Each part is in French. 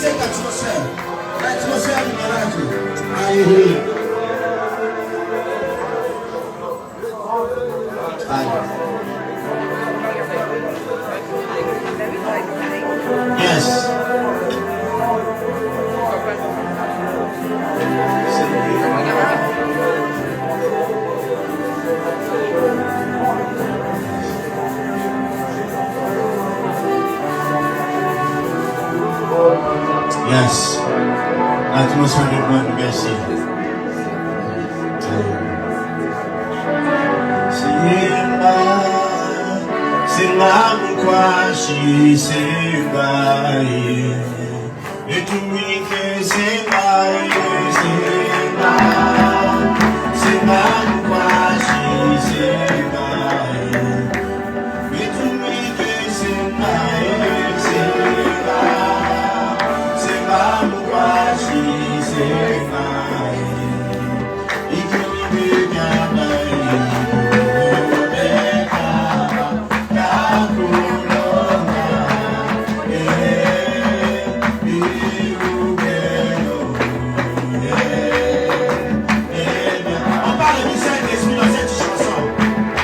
check l'atmosphère. L'atmosphère du malade. Alléluia. Yes. Yes. L'atmosphère de moi, merci. Simba mkwashi simba etumike simba simba simba mkwashi simba etumike simba simba simba mkwashi simba On parle du Saint-Esprit dans cette chanson.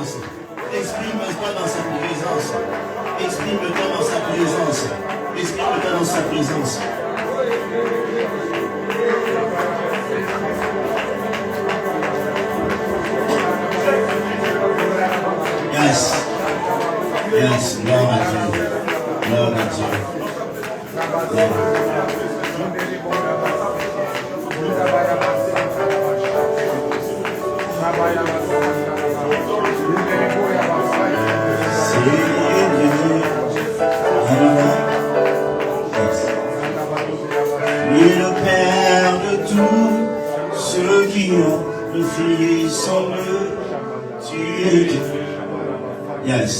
présence. Exprime-toi dans sa présence. Exprime-toi dans sa présence. Exprime-toi dans sa présence. Yes. Yes, gloire à Dieu. Gloire à Dieu. Oui, le Père de tous ceux qui ont le Fils son mieux, tu es Dieu. Yes.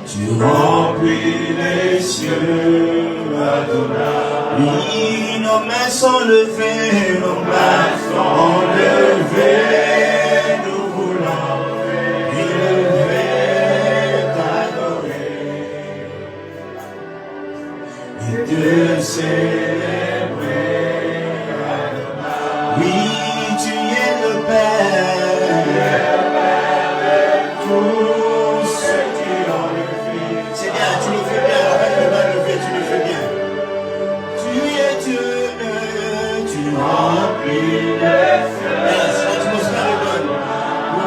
Tu remplis les cieux, Adonai. Oui, nos mains sont levées, nos mains sont levées, nous voulons élever, t'adorer et te célébrer, Adonai. Oui, tu es le Père de tous ceux qui ont le Fils. Seigneur, tu le fais bien, avec le mains levées, tu le fais bien. Tu es Dieu, tu remplis les cieux. Yes, l'atmosphère est bonne. Oh,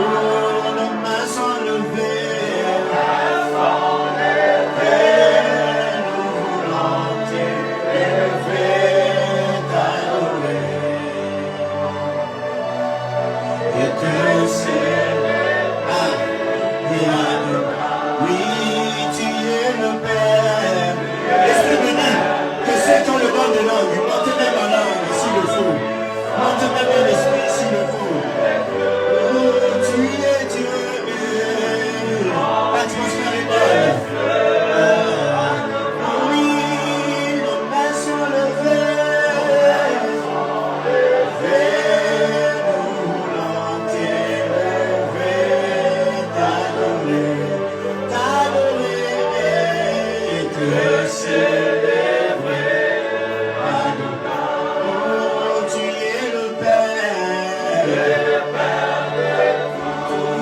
nos mains sont levées. Nous voulons t'élever, t'adorer et te célébrer. Oui, tu es le Père. Esprit béni, que ceux qui ont le don de langue, montez même en langue s'il le faut. Montez même en esprit s'il le faut. Oh, tu es Dieu. L'atmosphère est bonne. Oui, nos mains sont levées. Nous voulons t'élever, t'adorer et te célébrer. Oh, tu es le Père de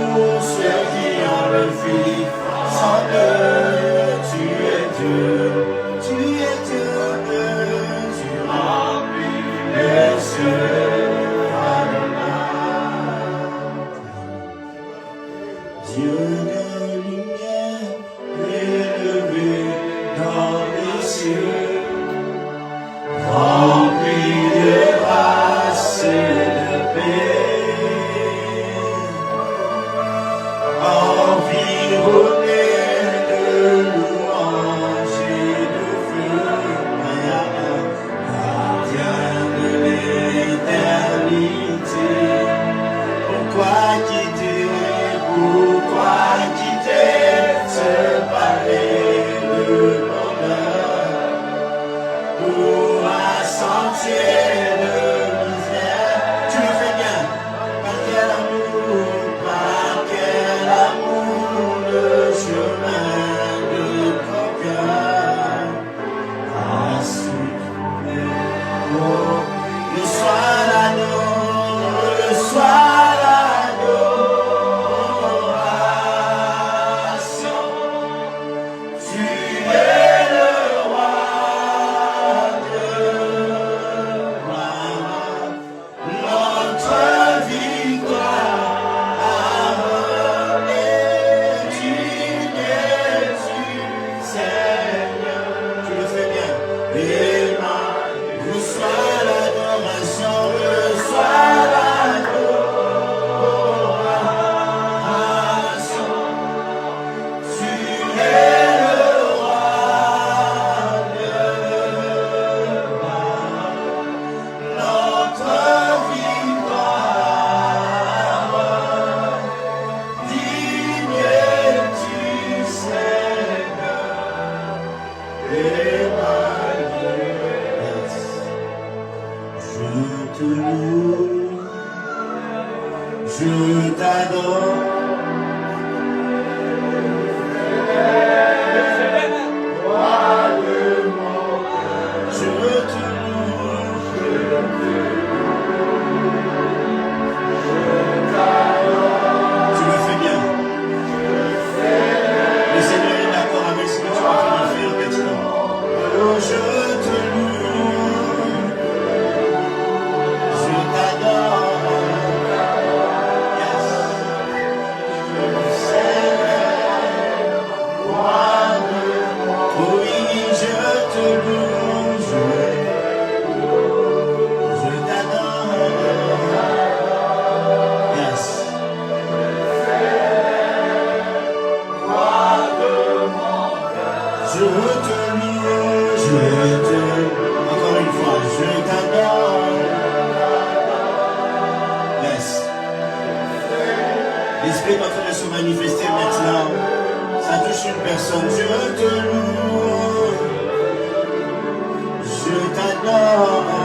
tous ceux qui ont le Fils sans Dieu. Tu es Dieu, tu es Dieu, tu remplis les cieux, Adonai. Dieu de lumière, élevé dans les cieux, rempli de grâce et de paix, environné de louanges et de feu, gardien de l'éternité. Pourquoi quitter ce palais de bonheur pour un sentier de misère? Tu le fais bien. Par quel amour, le chemin de ton cœur a soufflé. Le soir l'agneau, le soir l'agneau. Je t'adore. Tu le fais bien. L'Esprit est en train de se manifester maintenant. Ça touche une personne. Je te loue. Je t'adore.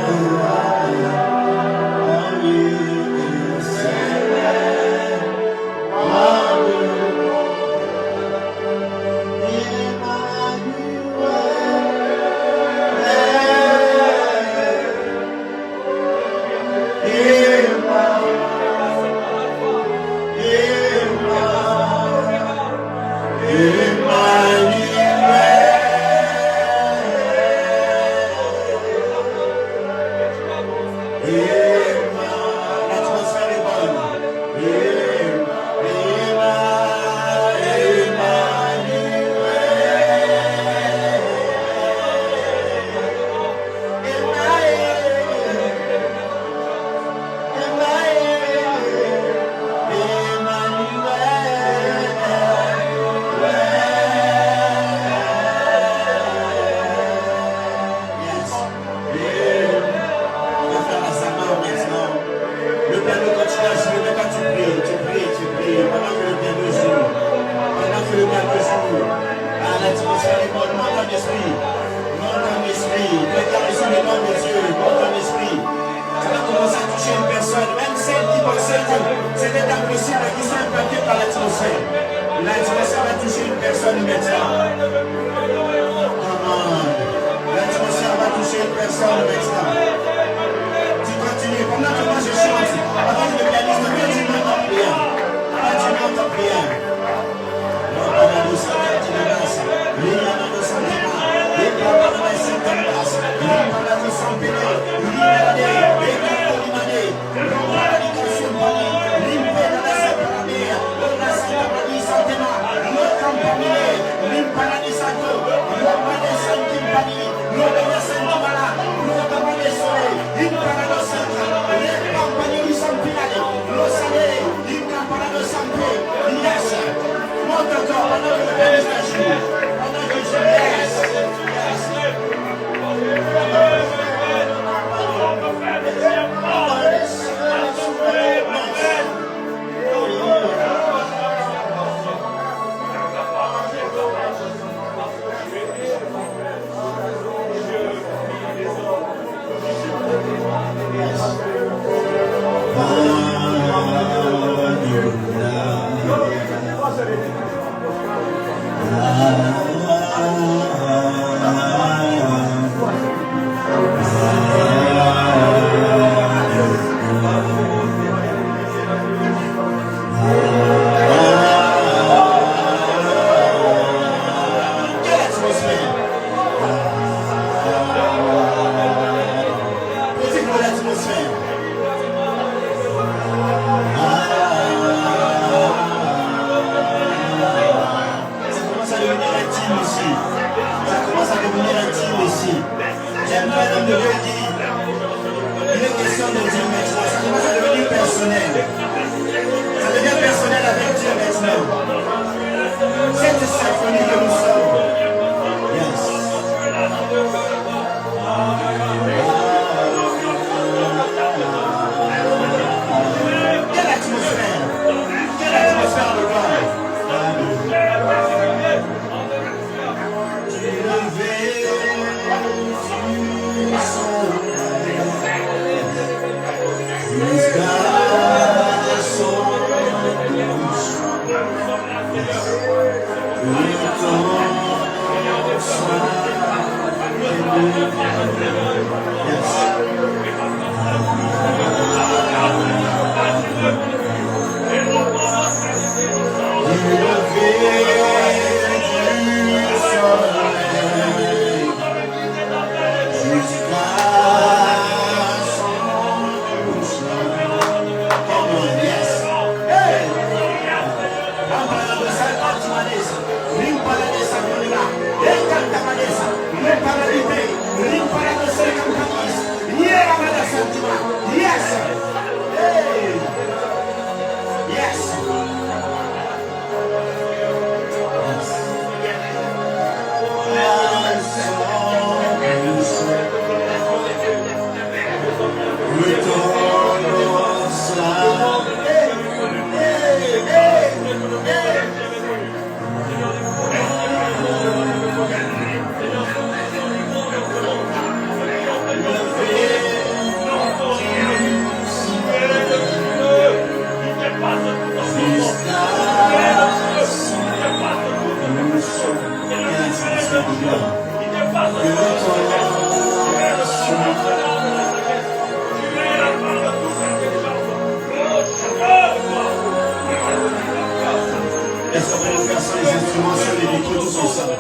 Est-ce qu'on peut le faire sans les instruments, sur les micros, tous ensemble?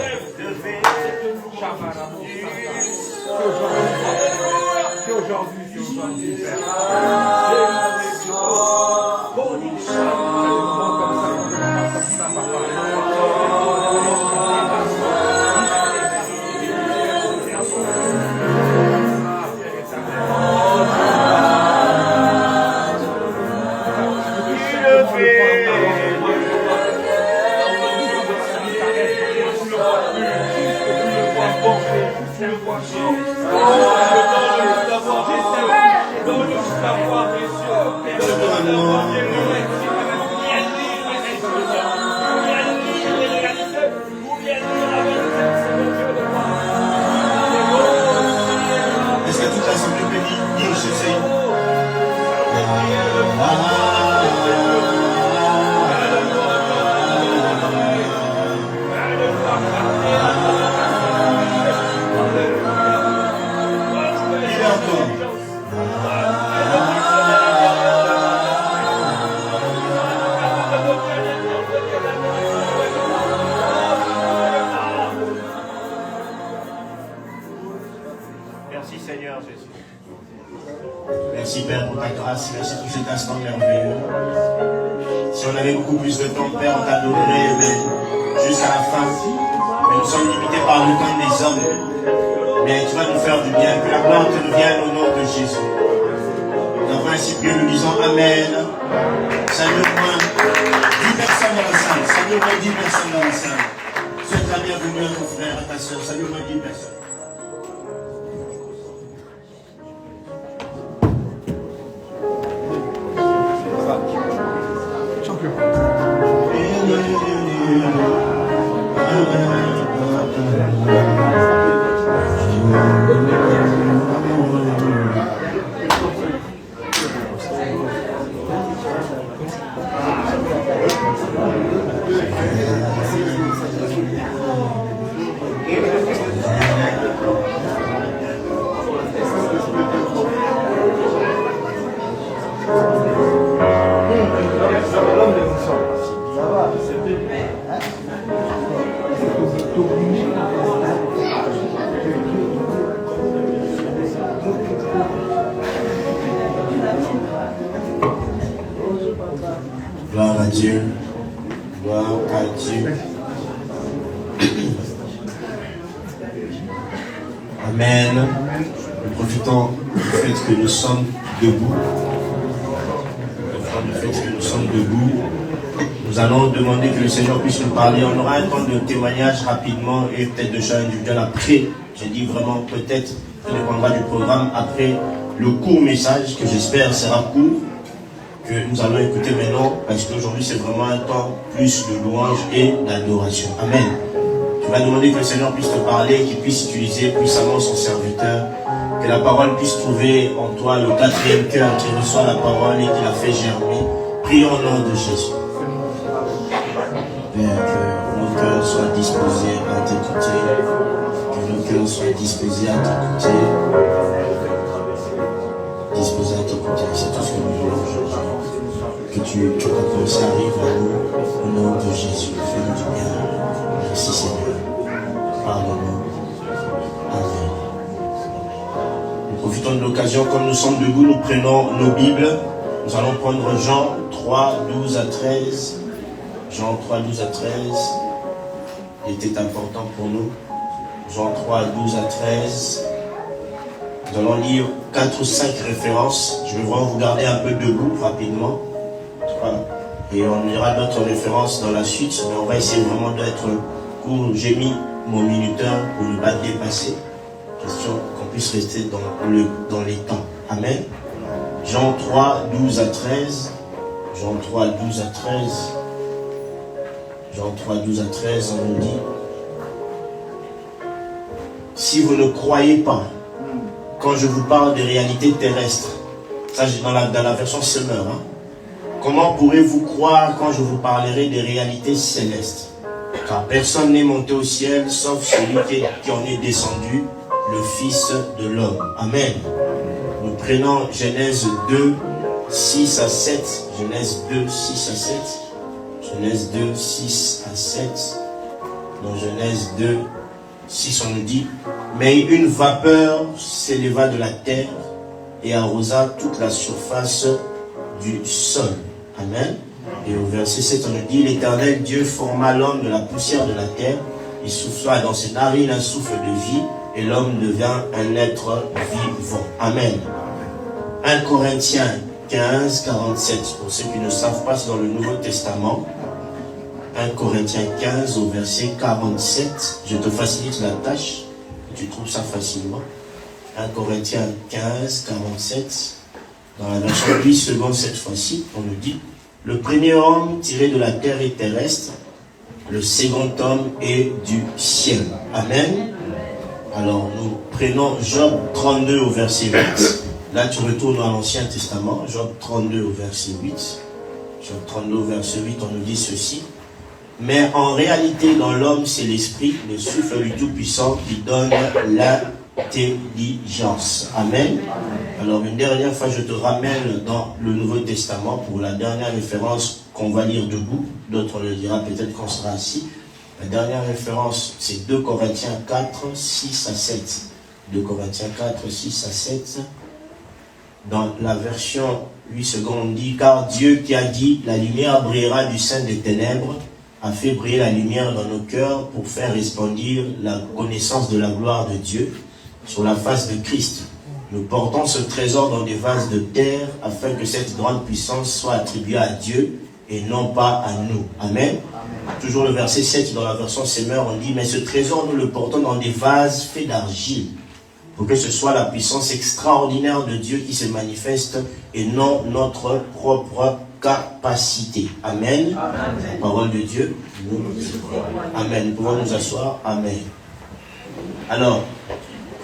Qu'aujourd'hui, Père. Est-ce que toute l'assemblée peut dire Jésus? Merci Seigneur Jésus. Merci Père pour ta grâce, merci pour cet instant merveilleux. Si on avait beaucoup plus de temps, Père, on t'adorerait jusqu'à la fin. Mais nous sommes limités par le temps des hommes. Mais tu vas nous faire du bien, que la gloire te revienne au nom de Jésus. Nous avons ainsi prié, nous disons Amen. Salut au moins 10 personnes dans la salle. Salut au moins 10 personnes dans la salle. Souhaite la bienvenue à ton frère, à ta soeur. Salut au moins 10 personnes. Gloire à Dieu. Gloire à Dieu. Amen. Nous profitons du fait que nous sommes debout. Du fait que nous sommes debout. Nous allons demander que le Seigneur puisse nous parler. On aura un temps de témoignage rapidement et peut-être de chant individuel après. Je dis vraiment peut-être, ça dépendra du programme, après le court message que j'espère sera court, que nous allons écouter maintenant, parce qu'aujourd'hui c'est vraiment un temps plus de louange et d'adoration. Amen. Tu vas demander que le Seigneur puisse te parler, qu'il puisse utiliser puissamment son serviteur, que la parole puisse trouver en toi le quatrième cœur qui reçoit la parole et qui la fait germer. Prions au nom de Jésus. Père, que nos cœurs soient disposés à t'écouter, que nos cœurs soient disposés à t'écouter, disposés à t'écouter. C'est tout ce que nous voulons aujourd'hui. Que ta pensée arrive à nous au nom de Jésus. Fais-nous du bien. Merci Seigneur. Pardonne-nous. Amen. Nous profitons de l'occasion, comme nous sommes debout, nous prenons nos Bibles. Nous allons prendre Jean 3, 12 à 13. Jean 3, 12 à 13. Il était important pour nous. Jean 3, 12 à 13. Nous allons lire 4 ou 5 références. Je vais vraiment vous garder un peu debout rapidement. Et on lira d'autres références dans la suite, mais on va essayer vraiment d'être court. J'ai mis mon minuteur pour ne pas dépasser. Question qu'on puisse rester dans les temps. Amen. Jean 3, 12 à 13. Jean 3, 12 à 13. Jean 3, 12 à 13, on nous dit: si vous ne croyez pas quand je vous parle des réalités terrestres, ça dans la version Semeur, hein, comment pourrez-vous croire quand je vous parlerai des réalités célestes? Car personne n'est monté au ciel sauf celui qui en est descendu, le Fils de l'homme. Amen. Nous prenons Genèse 2, 6 à 7. Genèse 2, 6 à 7. Je Genèse 2, 6 à 7. Dans Genèse 2, 6, on nous dit, mais une vapeur s'éleva de la terre et arrosa toute la surface du sol. Amen. Et au verset 7, on nous dit, l'Éternel Dieu forma l'homme de la poussière de la terre, il souffla dans ses narines un souffle de vie, et l'homme devint un être vivant. Amen. 1 Corinthiens 15, 47. Pour ceux qui ne savent pas, c'est dans le Nouveau Testament. 1 Corinthiens 15 au verset 47. Je te facilite la tâche. Tu trouves ça facilement. 1 Corinthiens 15, 47. Dans la version 8 secondes cette fois-ci, on nous dit, le premier homme tiré de la terre est terrestre, le second homme est du ciel. Amen. Alors nous prenons Job 32 au verset 8. Là tu retournes à l'Ancien Testament, Job 32 au verset 8. Job 32 au verset 8, on nous dit ceci. Mais en réalité dans l'homme c'est l'esprit, le souffle du Tout-Puissant qui donne l'intelligence. Amen. Alors une dernière fois je te ramène dans le Nouveau Testament pour la dernière référence qu'on va lire debout. D'autres le dira peut-être qu'on sera assis. La dernière référence, c'est 2 Corinthiens 4, 6 à 7. 2 Corinthiens 4, 6 à 7. Dans la version 8 secondes, on dit, car Dieu qui a dit, la lumière brillera du sein des ténèbres, a fait briller la lumière dans nos cœurs pour faire resplendir la connaissance de la gloire de Dieu sur la face de Christ. Nous portons ce trésor dans des vases de terre afin que cette grande puissance soit attribuée à Dieu et non pas à nous. Amen. Toujours le verset 7 dans la version Semeur, on dit, mais ce trésor nous le portons dans des vases faits d'argile, pour que ce soit la puissance extraordinaire de Dieu qui se manifeste et non notre propre capacité. Amen. Amen. La parole de Dieu. Amen. Nous pouvons nous asseoir. Amen. Alors,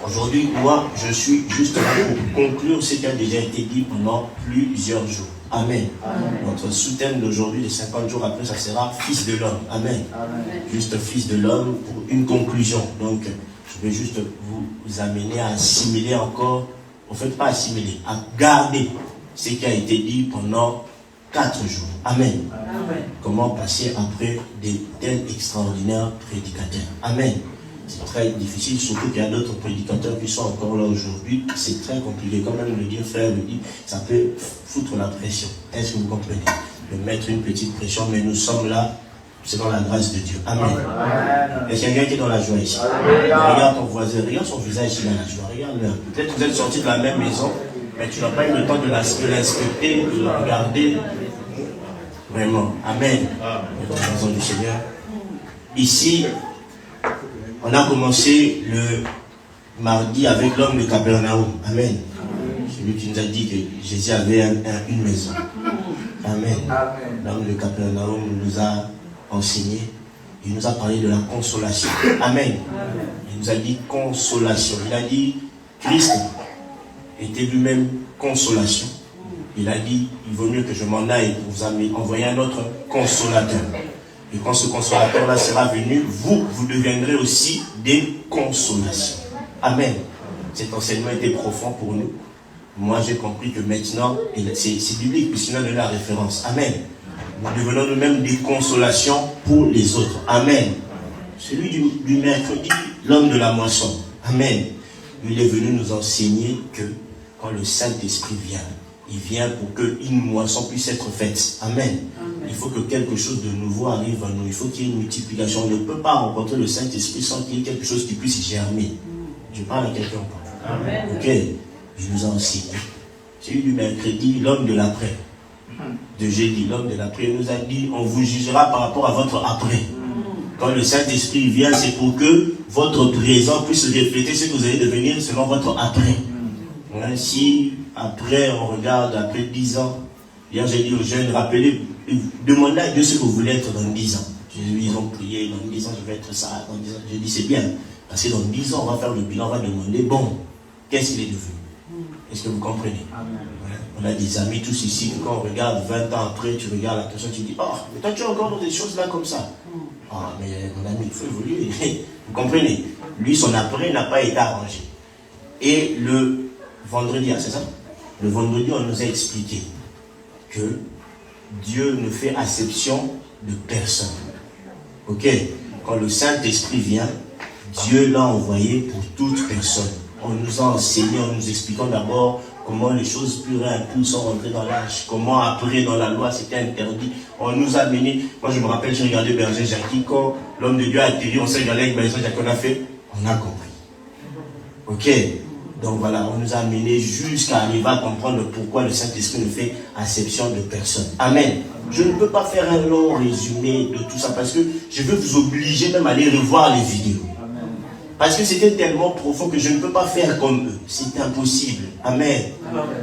aujourd'hui, moi, je suis juste là pour conclure ce qui a déjà été dit pendant plusieurs jours. Amen. Amen. Notre sous-thème d'aujourd'hui, de 50 jours après, ça sera Fils de l'homme. Amen. Amen. Juste Fils de l'homme pour une conclusion. Donc, je vais juste vous amener à assimiler encore, en fait pas assimiler, à garder ce qui a été dit pendant 4 jours. Amen. Amen. Comment passer après de tels extraordinaires prédicateurs. Amen. C'est très difficile, surtout qu'il y a d'autres prédicateurs qui sont encore là aujourd'hui. C'est très compliqué. Comme même le dire, frère le dit, ça peut foutre la pression. Est-ce que vous comprenez? De mettre une petite pression, mais nous sommes là, c'est dans la grâce de Dieu. Amen. Est-ce qu'il y a quelqu'un qui est dans la joie ici? Regarde ton voisin, regarde son visage ici dans la joie. Regarde-le. Peut-être que vous êtes sortis de la même maison, mais tu n'as pas eu le temps de l'inspecter, de le regarder. Vraiment. Amen. Dans la maison du Seigneur. Ici, on a commencé le mardi avec l'homme de Capernaum. Amen. Celui qui nous a dit que Jésus avait une maison. Amen. L'homme de Capernaum nous a enseigné. Il nous a parlé de la consolation. Amen. Il nous a dit consolation. Il a dit Christ était lui-même consolation. Il a dit il vaut mieux que je m'en aille pour vous envoyer un autre consolateur. Et quand ce consolateur-là sera venu, vous deviendrez aussi des consolations. Amen. Cet enseignement était profond pour nous. Moi, j'ai compris que maintenant, c'est biblique, puisqu'il a donné la référence. Amen. Nous devenons nous-mêmes des consolations pour les autres. Amen. Celui du mercredi, l'homme de la moisson. Amen. Il est venu nous enseigner que quand le Saint-Esprit vient, il vient pour qu'une moisson puisse être faite. Amen. Il faut que quelque chose de nouveau arrive à nous. Il faut qu'il y ait une multiplication. On ne peut pas rencontrer le Saint-Esprit sans qu'il y ait quelque chose qui puisse germer. Je parle à quelqu'un. Amen. Ok. Je vous en enseigné. Celui du mercredi, l'homme de l'après. De jeudi, l'homme de l'après nous a dit, on vous jugera par rapport à votre après. Quand le Saint-Esprit vient, c'est pour que votre présent puisse refléter ce que vous allez devenir selon votre après. Si après, on regarde, après 10 ans, hier j'ai dit aux jeunes, rappelez, demandez à Dieu ce que vous voulez être dans 10 ans. Ils ont prié, dans 10 ans je vais être ça, dans 10 ans. J'ai dit c'est bien, parce que dans 10 ans on va faire le bilan, on va demander, bon, qu'est-ce qu'il est devenu? Est-ce que vous comprenez? Amen. On a des amis tous ici, que quand on regarde 20 ans après, tu regardes la personne, tu dis, oh, mais toi tu as encore des choses là comme ça. Ah, mais mon ami, il faut évoluer. Vous comprenez? Lui, son après n'a pas été arrangé. Et le vendredi, c'est ça? Le vendredi, on nous a expliqué que Dieu ne fait acception de personne. Ok? Quand le Saint-Esprit vient, Dieu l'a envoyé pour toute personne. On nous a enseigné en nous expliquant d'abord comment les choses pures et impures sont rentrées dans l'âge, comment après dans la loi c'était interdit. On nous a amené, moi je me rappelle, j'ai regardé Berger Jackie, quand l'homme de Dieu a atterri, on s'est regardé avec Berger Jackie, on a fait, on a compris. Ok? Donc voilà, on nous a amené jusqu'à arriver à comprendre pourquoi le Saint-Esprit ne fait acception de personne. Amen. Je ne peux pas faire un long résumé de tout ça parce que je veux vous obliger même à aller revoir les vidéos. Parce que c'était tellement profond que je ne peux pas faire comme eux. C'est impossible. Amen.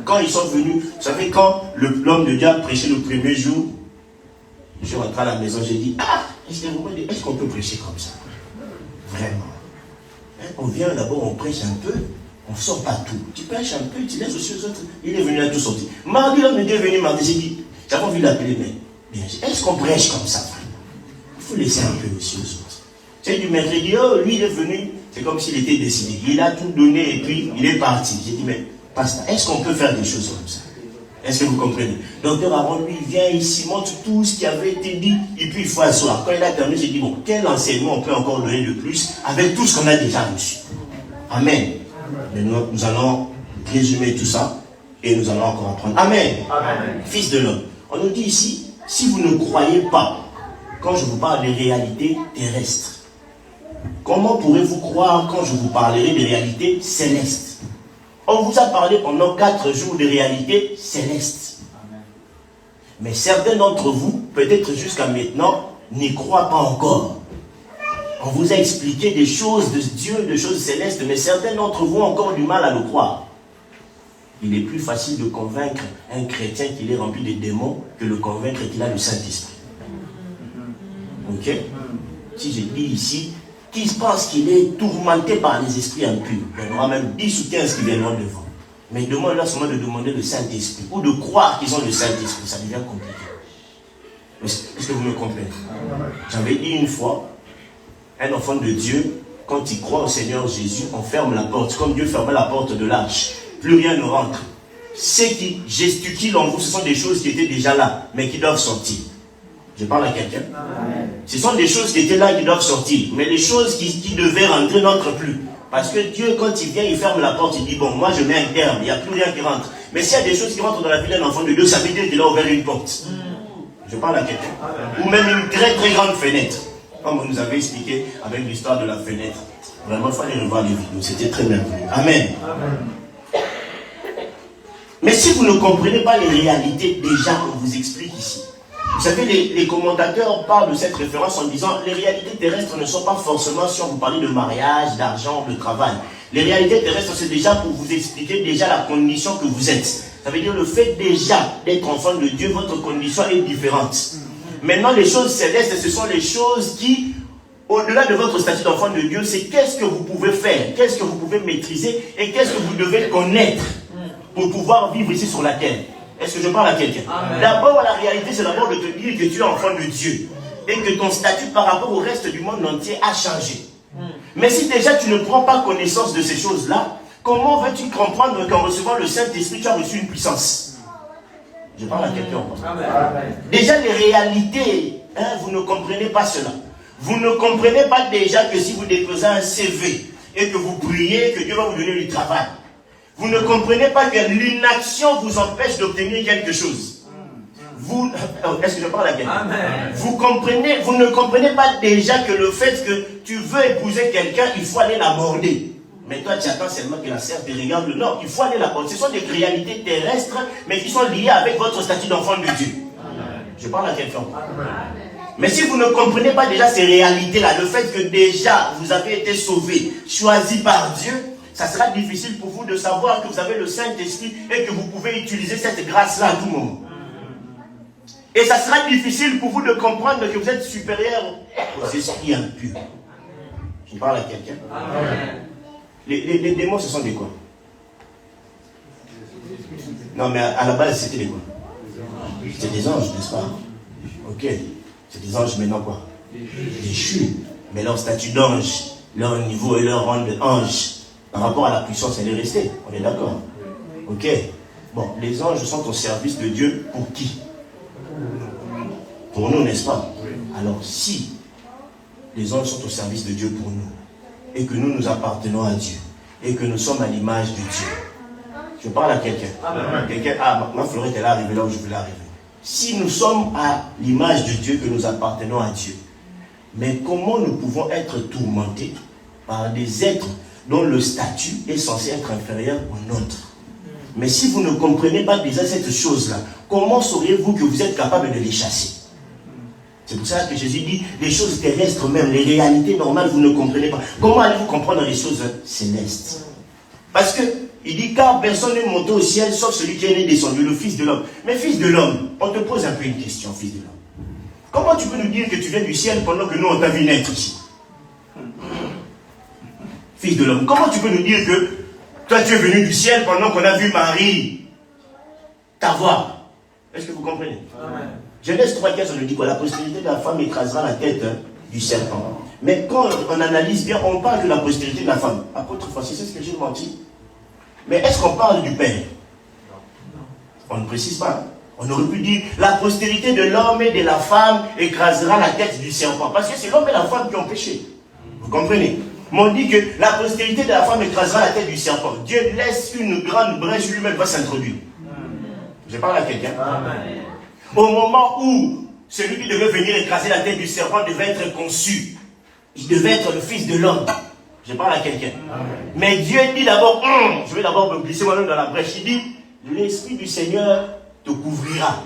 Quand ils sont venus, vous savez, quand l'homme de Dieu a prêché le premier jour, je suis rentré à la maison, j'ai dit, est-ce qu'on peut prêcher comme ça? Vraiment. Hein? On vient d'abord, on prêche un peu, on ne sort pas tout. Tu prêches un peu, tu laisses aussi aux autres. Il est venu à tout sortir. Mardi, l'homme de Dieu est venu mardi, j'ai dit, j'avais envie de l'appeler, mais bien, est-ce qu'on prêche comme ça? Il faut laisser un peu aussi aux autres. C'est du maître, il dit, oh, lui il est venu, c'est comme s'il était décidé. Il a tout donné et puis il est parti. J'ai dit, mais pasteur, est-ce qu'on peut faire des choses comme ça? Est-ce que vous comprenez? Docteur Aaron, lui, il vient ici, montre tout ce qui avait été dit, et puis il faut asseoir. Quand il a terminé, j'ai dit, bon, quel enseignement on peut encore donner de plus avec tout ce qu'on a déjà reçu? Amen. Mais nous allons résumer tout ça et nous allons encore apprendre. Amen. Amen. Fils de l'homme. On nous dit ici, si vous ne croyez pas, quand je vous parle des réalités terrestres, comment pourrez-vous croire quand je vous parlerai des réalités célestes? On vous a parlé pendant 4 jours de réalités célestes. Mais certains d'entre vous, peut-être jusqu'à maintenant, n'y croient pas encore. On vous a expliqué des choses de Dieu, des choses célestes, mais certains d'entre vous ont encore du mal à le croire. Il est plus facile de convaincre un chrétien qu'il est rempli de démons que de convaincre qu'il a le Saint-Esprit. Ok? Si je dis ici, qui pense qu'il est tourmenté par les esprits impurs, il y en aura même 10 ou 15 qui viendront devant. Mais demande-leur seulement de demander le Saint-Esprit, ou de croire qu'ils ont le Saint-Esprit, ça devient compliqué. Est-ce que vous me comprenez? J'avais dit une fois, un enfant de Dieu, quand il croit au Seigneur Jésus, on ferme la porte, comme Dieu fermait la porte de l'arche. Plus rien ne rentre. Ceux qui gesticulent en vous, ce sont des choses qui étaient déjà là, mais qui doivent sortir. Je parle à quelqu'un. Ce sont des choses qui étaient là, qui doivent sortir. Mais les choses qui devaient rentrer n'entrent plus. Parce que Dieu, quand il vient, il ferme la porte, il dit, bon, moi je mets un terme, il n'y a plus rien qui rentre. Mais s'il y a des choses qui rentrent dans la vie d'un enfant de Dieu, ça veut dire qu'il a ouvert une porte. Je parle à quelqu'un. Ou même une très très grande fenêtre. Comme vous nous avez expliqué avec l'histoire de la fenêtre. Vraiment, il fallait revoir les vidéos. C'était très merveilleux. Amen. Mais si vous ne comprenez pas les réalités déjà qu'on vous explique ici, vous savez, les commentateurs parlent de cette référence en disant les réalités terrestres ne sont pas forcément si on vous parle de mariage, d'argent, de travail. Les réalités terrestres, c'est déjà pour vous expliquer déjà la condition que vous êtes. Ça veut dire le fait déjà d'être enfant de Dieu, votre condition est différente. Maintenant, les choses célestes, ce sont les choses qui, au-delà de votre statut d'enfant de Dieu, c'est qu'est-ce que vous pouvez faire, qu'est-ce que vous pouvez maîtriser et qu'est-ce que vous devez connaître pour pouvoir vivre ici sur la terre. Est-ce que je parle à quelqu'un? D'abord, la réalité, c'est d'abord de te dire que tu es enfant de Dieu et que ton statut par rapport au reste du monde entier a changé. Mais si déjà tu ne prends pas connaissance de ces choses-là, comment veux-tu comprendre qu'en recevant le Saint-Esprit, tu as reçu une puissance? Je parle à quelqu'un. Déjà, les réalités, vous ne comprenez pas cela. Vous ne comprenez pas déjà que si vous déposez un CV et que vous priez, que Dieu va vous donner du travail. Vous ne comprenez pas que l'inaction vous empêche d'obtenir quelque chose. Est-ce que je parle à quelqu'un? Vous ne comprenez pas déjà que le fait que tu veux épouser quelqu'un, il faut aller l'aborder. Mais toi, tu attends seulement que la sœur te regarde. Non, il faut aller l'aborder. Ce sont des réalités terrestres, mais qui sont liées avec votre statut d'enfant de Dieu. Je parle à quelqu'un. Mais si vous ne comprenez pas déjà ces réalités-là, le fait que déjà vous avez été sauvé, choisi par Dieu, ça sera difficile pour vous de savoir que vous avez le Saint-Esprit et que vous pouvez utiliser cette grâce-là à tout moment. Et ça sera difficile pour vous de comprendre que vous êtes supérieur aux esprits impurs. Je parle à quelqu'un. Les démons, ce sont des quoi? Non, mais à la base, c'était des quoi? C'est des anges, n'est-ce pas? Ok. C'est des anges maintenant quoi? Déchus. Mais leur statut d'ange, leur niveau et leur rang d'ange, par rapport à la puissance, elle est restée. On est d'accord? Ok. Bon, les anges sont au service de Dieu pour qui? Pour nous, n'est-ce pas? Alors si les anges sont au service de Dieu pour nous, et que nous appartenons à Dieu, et que nous sommes à l'image de Dieu, je parle à quelqu'un. Quelqu'un, ma Florette, elle est arrivée là où je voulais arriver. Si nous sommes à l'image de Dieu, que nous appartenons à Dieu, mais comment nous pouvons être tourmentés par des êtres dont le statut est censé être inférieur au nôtre? Mais si vous ne comprenez pas déjà cette chose-là, comment sauriez-vous que vous êtes capable de les chasser? C'est pour ça que Jésus dit, les choses terrestres même, les réalités normales, vous ne comprenez pas. Comment allez-vous comprendre les choses célestes? Parce que, il dit, car personne n'est monté au ciel, sauf celui qui est descendu, le Fils de l'homme. Mais Fils de l'homme, on te pose un peu une question, Fils de l'homme. Comment tu peux nous dire que tu viens du ciel pendant que nous, on t'a vu naître ici? Fils de l'homme, comment tu peux nous dire que toi, tu es venu du ciel pendant qu'on a vu Marie t'avoir? Est-ce que vous comprenez? Amen. Genèse 3,15, on nous dit que la postérité de la femme écrasera la tête du serpent. Mais quand on analyse bien, on parle de la postérité de la femme. Apôtre Francis, est-ce que j'ai menti? Mais est-ce qu'on parle du père? On ne précise pas. On aurait pu dire la postérité de l'homme et de la femme écrasera la tête du serpent. Parce que c'est l'homme et la femme qui ont péché. Vous comprenez? Mais on dit que la postérité de la femme écrasera la tête du serpent. Dieu laisse une grande brèche, lui-même va s'introduire. Je parle à quelqu'un. Au moment où celui qui devait venir écraser la tête du serpent devait être conçu, il devait être le fils de l'homme. Je parle à quelqu'un. Mais Dieu dit d'abord, je vais d'abord me glisser moi-même dans la brèche. Il dit, l'Esprit du Seigneur te couvrira.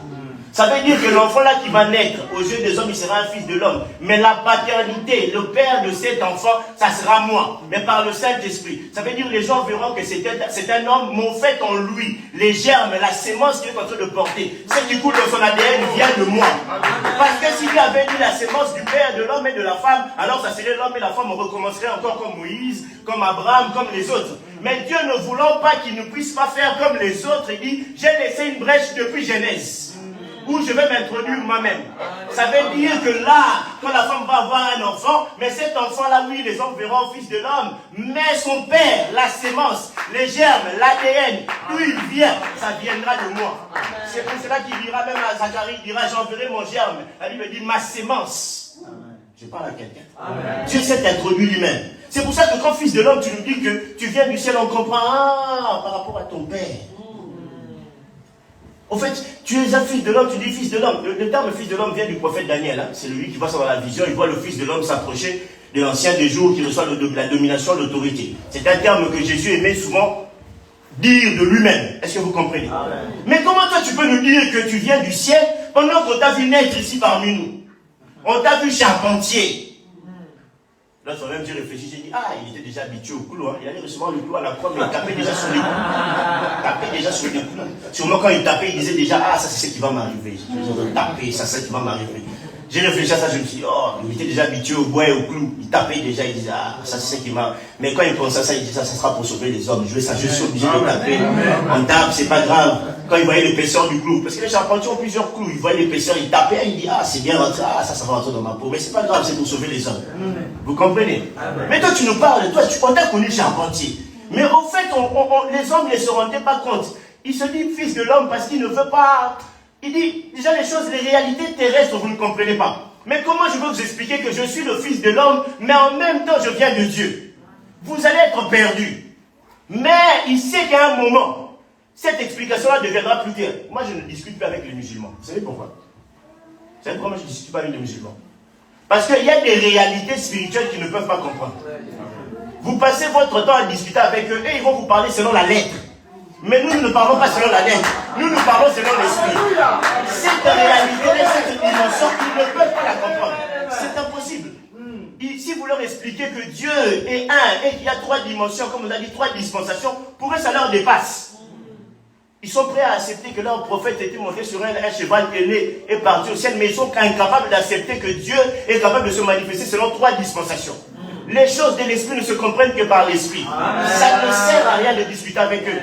Ça veut dire que l'enfant là qui va naître, aux yeux des hommes, il sera un fils de l'homme. Mais la paternité, le père de cet enfant, ça sera moi. Mais par le Saint-Esprit. Ça veut dire que les gens verront que c'est un homme, mon fait en lui. Les germes, la sémence qu'il est en train de porter, ce qui coule dans son ADN vient de moi. Parce que s'il y avait eu la sémence du père, de l'homme et de la femme, alors ça serait l'homme et la femme, on recommencerait encore comme Moïse, comme Abraham, comme les autres. Mais Dieu ne voulant pas qu'il ne puisse pas faire comme les autres, il dit, j'ai laissé une brèche depuis Genèse, où je vais m'introduire moi-même. Ça veut dire que là, quand la femme va avoir un enfant, mais cet enfant-là, oui, les hommes verront fils de l'homme, mais son père, la sémence, les germes, l'ADN, d'où il vient, ça viendra de moi. C'est pour cela qu'il dira même à Zacharie, il dira, j'enverrai mon germe. La Bible dit, ma sémence. Je parle à quelqu'un. Dieu s'est introduit lui-même. C'est pour ça que quand fils de l'homme, tu nous dis que tu viens du ciel, on comprend, par rapport à ton père. En fait, tu es un fils de l'homme, tu dis fils de l'homme. Le terme fils de l'homme vient du prophète Daniel. C'est lui qui passe dans la vision, il voit le fils de l'homme s'approcher de l'ancien des jours qui reçoit la domination, l'autorité. C'est un terme que Jésus aimait souvent dire de lui-même. Est-ce que vous comprenez? Amen. Mais comment toi tu peux nous dire que tu viens du ciel pendant qu'on t'a vu naître ici parmi nous? On t'a vu charpentier. Là, sur même, j'ai réfléchi, j'ai dit, il était déjà habitué au clou. Il allait recevoir le clou à la croix, mais il tapait déjà sur les clous. Il tapait déjà sur les clous. Sûrement, quand il tapait, il disait déjà, ça c'est ce qui va m'arriver. Je vais taper, ça c'est ce qui va m'arriver. J'ai réfléchi à ça, je me suis dit, il était déjà habitué au bois et au clou. Il tapait déjà, il disait, ça c'est ce qui m'a... Mais quand il pensait à ça, il disait, ça sera pour sauver les hommes. Je suis obligé de taper. On tape, c'est pas grave. Quand il voyait l'épaisseur du clou, parce que les charpentiers ont plusieurs clous, il voyait l'épaisseur, il tapait, il dit, c'est bien rentré, ça va rentrer dans ma peau. Mais c'est pas grave, c'est pour sauver les hommes. Vous comprenez? Mais toi, tu nous parles, toi, on t'a connu charpentier. Mais au fait, les hommes ne se rendaient pas compte. Il se dit fils de l'homme parce qu'il ne veut pas... Il dit, déjà les choses, les réalités terrestres, vous ne comprenez pas. Mais comment je veux vous expliquer que je suis le fils de l'homme, mais en même temps, je viens de Dieu? Vous allez être perdus. Mais il sait qu'à un moment, cette explication-là deviendra plus claire. Moi, je ne discute pas avec les musulmans. Vous savez pourquoi? Vous savez pourquoi moi, je ne discute pas avec les musulmans? Parce qu'il y a des réalités spirituelles qu'ils ne peuvent pas comprendre. Vous passez votre temps à discuter avec eux et ils vont vous parler selon la lettre. Mais nous ne parlons pas selon la lettre. Nous parlons selon l'esprit. Cette réalité, cette dimension, ils ne peuvent pas la comprendre. C'est impossible. Si vous leur expliquez que Dieu est un et qu'il y a 3 dimensions, comme on a dit, 3 dispensations, pour eux, ça leur dépasse. Ils sont prêts à accepter que leur prophète était monté sur un cheval ailé et parti au ciel, mais ils sont incapables d'accepter que Dieu est capable de se manifester selon 3 dispensations. Les choses de l'esprit ne se comprennent que par l'esprit. Ça ne sert à rien de discuter avec eux.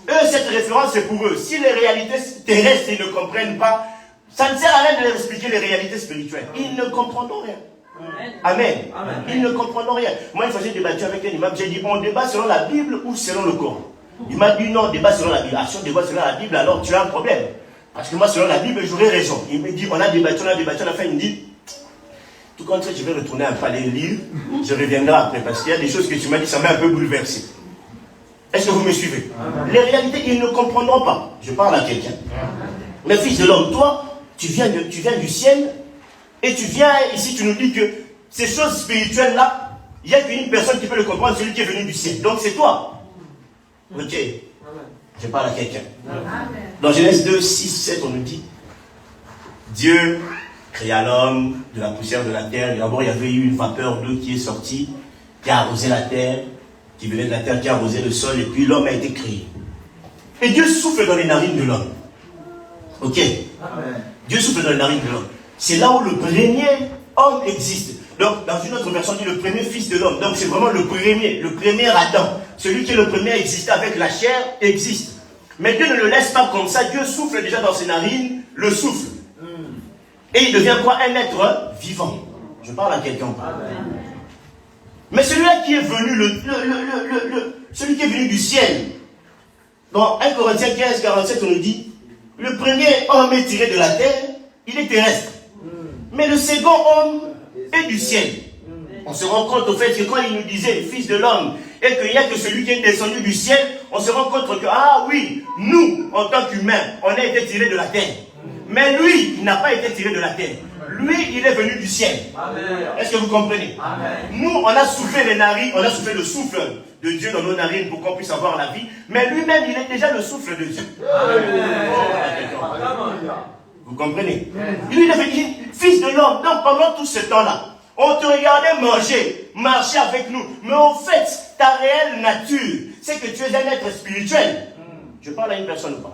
Eux, cette référence, c'est pour eux. Si les réalités terrestres, ils ne comprennent pas, ça ne sert à rien de leur expliquer les réalités spirituelles. Ils ne comprendront rien. Amen. Ils ne comprendront rien. Moi, une fois, j'ai débattu avec un imam, j'ai dit, on débat selon la Bible ou selon le Coran? Il m'a dit, non, on débat selon la Bible. Si on débat selon la Bible, alors tu as un problème. Parce que moi, selon la Bible, j'aurais raison. Il me dit, on a débattu, on a fait, il me dit, Tout compte fait, je vais retourner un peu aller lire. Je reviendrai après parce qu'il y a des choses que tu m'as dit, ça m'a un peu bouleversé. Est-ce que vous me suivez? Les réalités, ils ne comprendront pas. Je parle à quelqu'un. Mais fils de l'homme, toi, tu viens du ciel et tu viens ici, tu nous dis que ces choses spirituelles-là, il n'y a qu'une personne qui peut le comprendre, celui qui est venu du ciel. Donc c'est toi. Ok. Je parle à quelqu'un. Dans Genèse 2, 6, 7, on nous dit Dieu créa l'homme de la poussière de la terre. Et d'abord, il y avait eu une vapeur d'eau qui est sortie, qui a arrosé la terre, qui venait de la terre, qui a arrosé le sol, et puis l'homme a été créé. Et Dieu souffle dans les narines de l'homme. Ok. Amen. Dieu souffle dans les narines de l'homme. C'est là où le premier homme existe. Donc, dans une autre version, on dit le premier fils de l'homme. Donc, c'est vraiment le premier Adam. Celui qui est le premier à exister avec la chair existe. Mais Dieu ne le laisse pas comme ça. Dieu souffle déjà dans ses narines, le souffle. Et il devient quoi? Un être vivant. Je parle à quelqu'un. Mais celui-là qui est venu, celui qui est venu du ciel, dans 1 Corinthiens 15, 47, on nous dit, le premier homme est tiré de la terre, il est terrestre. Mais le second homme est du ciel. On se rend compte au fait que quand il nous disait fils de l'homme, et qu'il n'y a que celui qui est descendu du ciel, on se rend compte que, ah oui, nous, en tant qu'humains, on a été tirés de la terre. Mais lui, il n'a pas été tiré de la terre. Lui, il est venu du ciel. Est-ce que vous comprenez? Amen. Nous, on a soufflé les narines, on a soufflé le souffle de Dieu dans nos narines pour qu'on puisse avoir la vie. Mais lui-même, il est déjà le souffle de Dieu. Vous comprenez? Lui, il est venu fils de l'homme. Donc, pendant tout ce temps-là, on te regardait manger, marcher avec nous. Mais en fait, ta réelle nature, c'est que tu es un être spirituel. Je parle à une personne ou pas?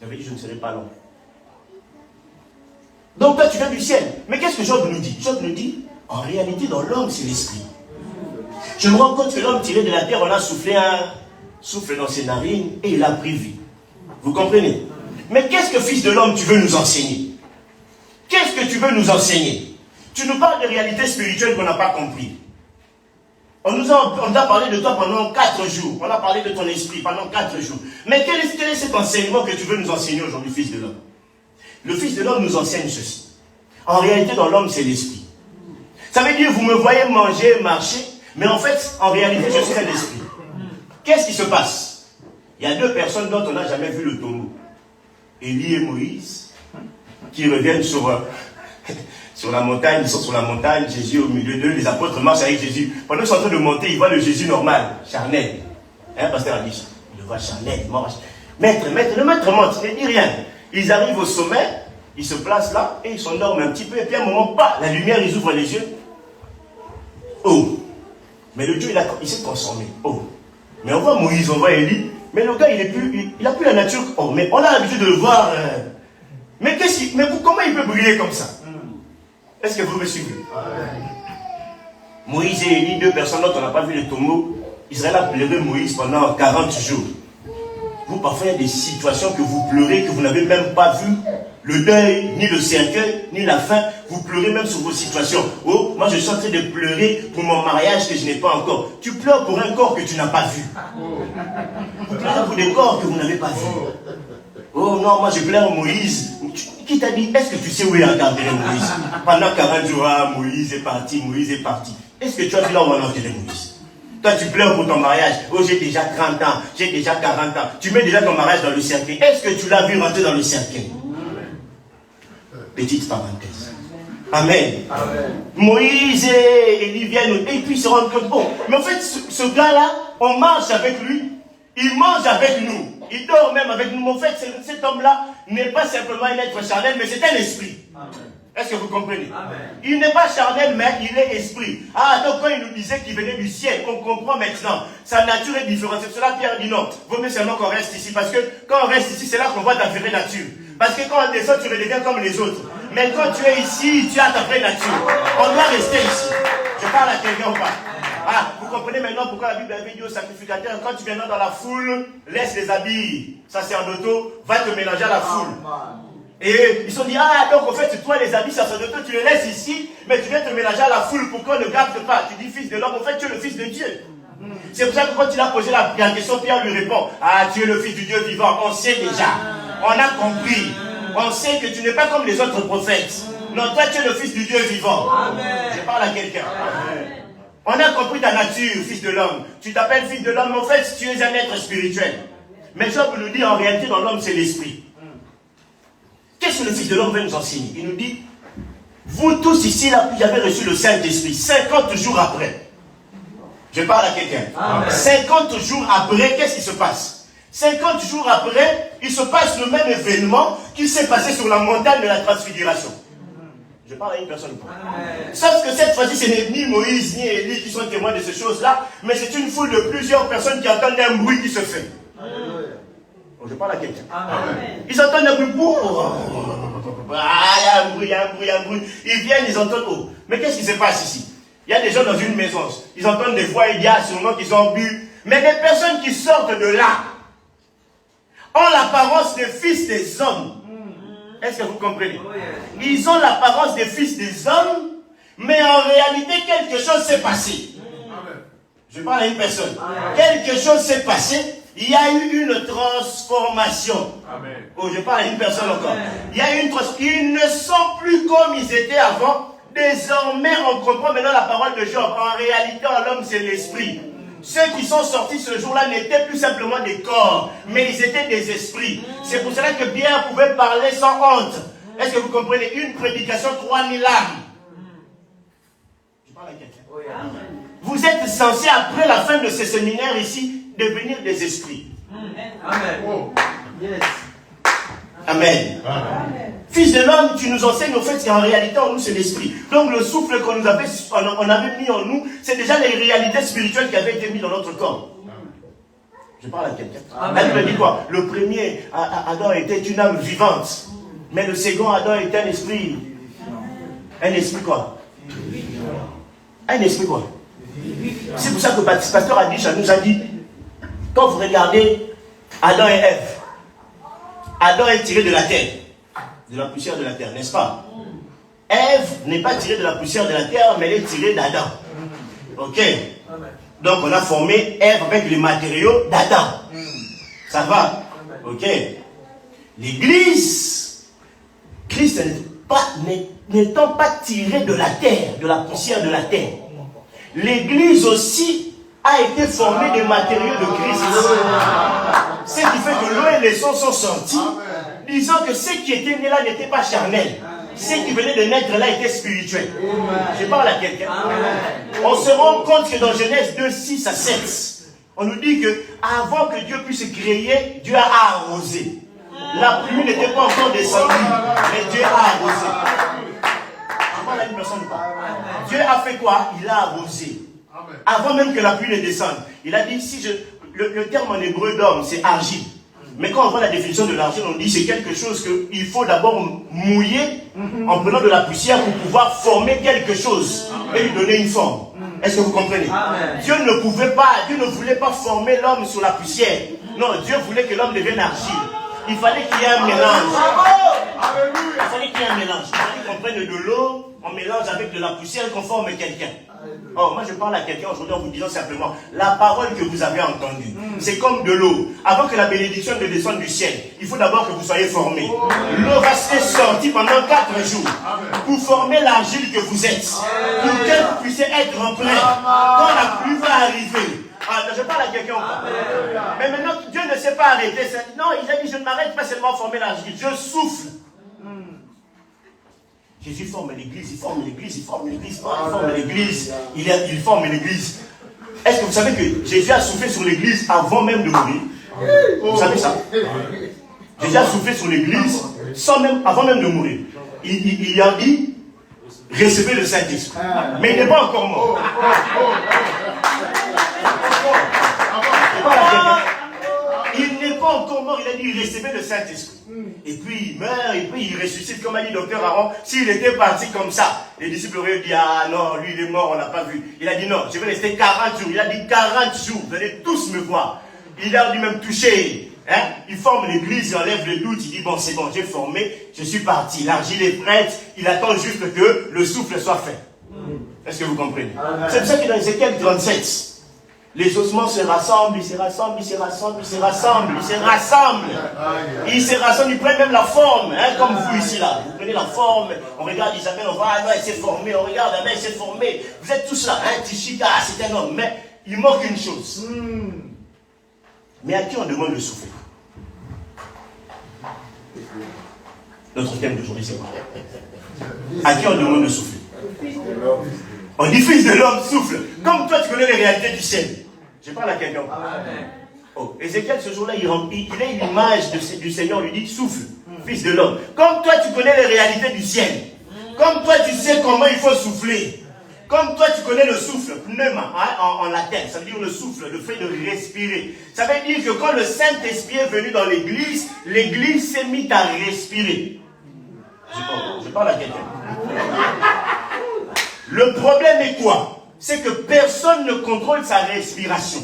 J'avais dit, je ne serai pas long. Donc toi, tu viens du ciel. Mais qu'est-ce que Job nous dit? Job nous dit, en réalité, dans l'homme, c'est l'esprit. Je me rends compte que l'homme tiré de la terre, on a soufflé un souffle dans ses narines et il a pris vie. Vous comprenez? Mais qu'est-ce que, fils de l'homme, tu veux nous enseigner? Qu'est-ce que tu veux nous enseigner? Tu nous parles de réalités spirituelles qu'on n'a pas compris. On a parlé de toi pendant 4 jours. On a parlé de ton esprit pendant 4 jours. Mais quel est cet enseignement que tu veux nous enseigner aujourd'hui, fils de l'homme? Le Fils de l'homme nous enseigne ceci. En réalité, dans l'homme, c'est l'esprit. Ça veut dire, vous me voyez manger, marcher, mais en fait, en réalité, je suis un esprit. Qu'est-ce qui se passe? Il y a 2 personnes dont on n'a jamais vu le tombeau. Élie et Moïse, qui reviennent sur la montagne, ils sont sur la montagne, Jésus au milieu d'eux, les apôtres marchent avec Jésus. Pendant qu'ils sont en train de monter, ils voient le Jésus normal, charnel. Hein, pasteur a dit ça. Il le voit charnel, il marche. Maître, le maître monte, il ne dit rien. Ils arrivent au sommet, ils se placent là, et ils s'endorment un petit peu, et puis à un moment, pas, la lumière, ils ouvrent les yeux. Oh! Mais le Dieu, il s'est transformé. Oh! Mais on voit Moïse, on voit Élie, mais le gars, il n'a plus la nature. Oh, mais on a l'habitude de le voir. Mais comment il peut briller comme ça? Est-ce que vous me suivez? Moïse et Élie, 2 personnes dont on n'a pas vu le tombeau, Israël a pleuré Moïse pendant 40 jours. Vous, parfois, il y a des situations que vous pleurez, que vous n'avez même pas vu. Le deuil, ni le cercueil, ni la faim. Vous pleurez même sur vos situations. Oh, moi je suis en train de pleurer pour mon mariage que je n'ai pas encore. Tu pleures pour un corps que tu n'as pas vu. Vous pleurez pour des corps que vous n'avez pas vus. Oh non, moi je pleure Moïse. Qui t'a dit, est-ce que tu sais où est enterré Moïse? Pendant 40 jours, Moïse est parti, Moïse est parti. Est-ce que tu as vu là où on a enterré Moïse? Toi, tu pleures pour ton mariage. Oh, j'ai déjà 30 ans, j'ai déjà 40 ans. Tu mets déjà ton mariage dans le cercueil. Est-ce que tu l'as vu rentrer dans le cercueil? Petite parenthèse. Amen. Amen. Moïse et Élie viennent et puis ils se rendent compte. Bon, mais en fait, ce gars-là, on marche avec lui, il mange avec nous, il dort même avec nous. Mais en fait, cet homme-là n'est pas simplement un être charnel, mais c'est un esprit. Amen. Est-ce que vous comprenez? Amen. Il n'est pas charnel, mais il est esprit. Ah, donc quand il nous disait qu'il venait du ciel, on comprend maintenant. Sa nature est différente. C'est cela Pierre dit non. Vaut mieux seulement qu'on reste ici. Parce que quand on reste ici, c'est là qu'on voit ta vraie nature. Parce que quand on descend, tu redeviens comme les autres. Mais quand tu es ici, tu as ta vraie nature. On doit rester ici. Je parle à quelqu'un ou pas? Ah, vous comprenez maintenant pourquoi la Bible avait dit au sacrificateur, quand tu viens dans la foule, laisse les habits sacerdotaux, va te mélanger à la foule. Et ils se sont dit, ah, donc en fait, toi, les habits sacerdotaux, tu les laisses ici, mais tu viens te mélanger à la foule pour qu'on ne garde pas. Tu dis fils de l'homme, en fait, tu es le fils de Dieu. C'est pour ça que quand il a posé la question, Pierre lui répond, ah, tu es le fils du Dieu vivant, on sait déjà. On a compris. On sait que tu n'es pas comme les autres prophètes. Non, toi tu es le fils du Dieu vivant. Je parle à quelqu'un. On a compris ta nature, fils de l'homme. Tu t'appelles fils de l'homme, mais en fait tu es un être spirituel. Mais Job nous dit en réalité dans l'homme c'est l'esprit. Qu'est-ce que le fils de l'homme veut nous enseigner? Il nous dit, vous tous ici là, vous avez reçu le Saint-Esprit 50 jours après. Je parle à quelqu'un. 50 jours après, qu'est-ce qui se passe? 50 jours après, il se passe le même événement qui s'est passé sur la montagne de la transfiguration. Je parle à une personne. Sauf que cette fois-ci, ce n'est ni Moïse ni Élie qui sont témoins de ces choses-là, mais c'est une foule de plusieurs personnes qui entendent un bruit qui se fait. Je parle à quelqu'un. Ils entendent un bruit. Ah, il y a un bruit, il y a un bruit, il y a un bruit. Ils viennent, ils entendent. Oh. Mais qu'est-ce qui se passe ici? Il y a des gens dans une maison. Ils entendent des voix, il y a sûrement qu'ils ont bu. Mais des personnes qui sortent de là ont l'apparence des fils des hommes. Est-ce que vous comprenez? Ils ont l'apparence des fils des hommes, mais en réalité, quelque chose s'est passé. Je parle à une personne. Quelque chose s'est passé. Il y a eu une transformation. Oh, je parle à une personne encore. Il y a eu une transformation. Ils ne sont plus comme ils étaient avant. Désormais, on comprend maintenant la parole de Job. En réalité, en l'homme, c'est l'esprit. Ceux qui sont sortis ce jour-là n'étaient plus simplement des corps, mais ils étaient des esprits. C'est pour cela que Pierre pouvait parler sans honte. Est-ce que vous comprenez? Une prédication, 3000 âmes. Je parle à quelqu'un. Vous êtes censés, après la fin de ce séminaire ici, devenir des esprits. Amen. Yes. Amen. Fils de l'homme, tu nous enseignes au fait qu'en réalité en nous c'est l'esprit. Donc le souffle qu'on nous avait, on avait mis en nous, c'est déjà les réalités spirituelles qui avaient été mises dans notre corps. Je parle à quelqu'un. La Bible dit quoi? Le premier Adam était une âme vivante, mais le second Adam était un esprit. Un esprit quoi? Un esprit quoi? C'est pour ça que le pasteur Adish nous a dit, quand vous regardez Adam et Ève, Adam est tiré de la terre, de la poussière de la terre, n'est-ce pas? Ève n'est pas tirée de la poussière de la terre, mais elle est tirée d'Adam. Ok? Donc on a formé Ève avec les matériaux d'Adam. Ça va? Ok? L'Église, Christ n'étant pas tiré de la terre, de la poussière de la terre, l'Église aussi a été formée des matériaux de Christ. Ce qui fait que l'eau et les sons sont sortis, disant que ceux qui étaient nés là n'étaient pas charnels. Ceux qui venaient de naître là étaient spirituels. Je parle à quelqu'un. On se rend compte que dans Genèse 2, 6 à 7, on nous dit que avant que Dieu puisse créer, Dieu a arrosé. La pluie n'était pas encore descendue, mais Dieu a arrosé. Je parle à une personne ou pas? Dieu a fait quoi? Il a arrosé. Avant même que la pluie ne descende. Il a dit, le terme en hébreu d'homme, c'est argile. Mais quand on voit la définition de l'argile, on dit c'est quelque chose qu'il faut d'abord mouiller en prenant de la poussière pour pouvoir former quelque chose et lui donner une forme. Est-ce que vous comprenez? Dieu ne voulait pas former l'homme sur la poussière. Non, Dieu voulait que l'homme devienne argile. Il fallait qu'il y ait un mélange. Il fallait qu'il y ait un mélange. Il fallait qu'on prenne de l'eau, on mélange avec de la poussière et qu'on forme quelqu'un. Oh, moi je parle à quelqu'un aujourd'hui en vous disant simplement, la parole que vous avez entendue, c'est comme de l'eau. Avant que la bénédiction ne descende du ciel, il faut d'abord que vous soyez formés. L'eau va se sortir pendant 4 jours pour former l'argile que vous êtes, pour que vous puissiez être prêts quand la pluie va arriver. Ah, je parle à quelqu'un ou pas? Mais maintenant, Dieu ne s'est pas arrêté. Non, il a dit, je ne m'arrête pas seulement à former l'argile, je souffle. Jésus forme l'église, il forme l'église, il forme l'église, il forme l'église, il forme l'église. Est-ce que vous savez que Jésus a soufflé sur l'église avant même de mourir? Vous savez ça? Jésus a soufflé sur l'église avant même de mourir. Il a dit, recevez le Saint-Esprit. Mais il n'est pas encore mort. Il n'est pas encore mort, il a dit recevez le Saint-Esprit. Et puis il meurt, et puis il ressuscite, comme a dit docteur Aaron. S'il était parti comme ça, les disciples auraient dit ah non, lui il est mort, on l'a pas vu. Il a dit non, je vais rester 40 jours. Il a dit 40 jours, vous allez tous me voir. Il a lui-même touché. Hein? Il forme l'église, il enlève le doute, il dit bon c'est bon, j'ai formé, je suis parti. L'argile est prête, il attend juste que le souffle soit fait. Est-ce que vous comprenez? C'est pour ça que dans Ézéchiel 37, Les ossements se rassemblent, ils se rassemblent, ils se rassemblent, ils se rassemblent, ils se rassemblent. Ils se rassemblent, ils prennent même la forme, hein, comme vous ici là. Vous prenez la forme, on regarde Isabelle, on voit, ah non, elle s'est formée, on regarde, ah non, elle s'est formée. Vous êtes tous là, hein, Tichika, c'est un homme, mais il manque une chose. Mais à qui on demande le souffle? Notre thème d'aujourd'hui, c'est quoi? À qui on demande le souffle? On dit fils de l'homme, souffle. Comme toi, tu connais les réalités du ciel. Je parle à quelqu'un. Oh, Ézéchiel, ce jour-là, il a l'image du Seigneur, lui dit souffle, fils de l'homme. Comme toi, tu connais les réalités du ciel. Comme toi, tu sais comment il faut souffler. Comme toi, tu connais le souffle, pneuma, hein, en latin. Ça veut dire le souffle, le fait de respirer. Ça veut dire que quand le Saint-Esprit est venu dans l'église, l'église s'est mise à respirer. Je parle à quelqu'un. Le problème est quoi? C'est que personne ne contrôle sa respiration.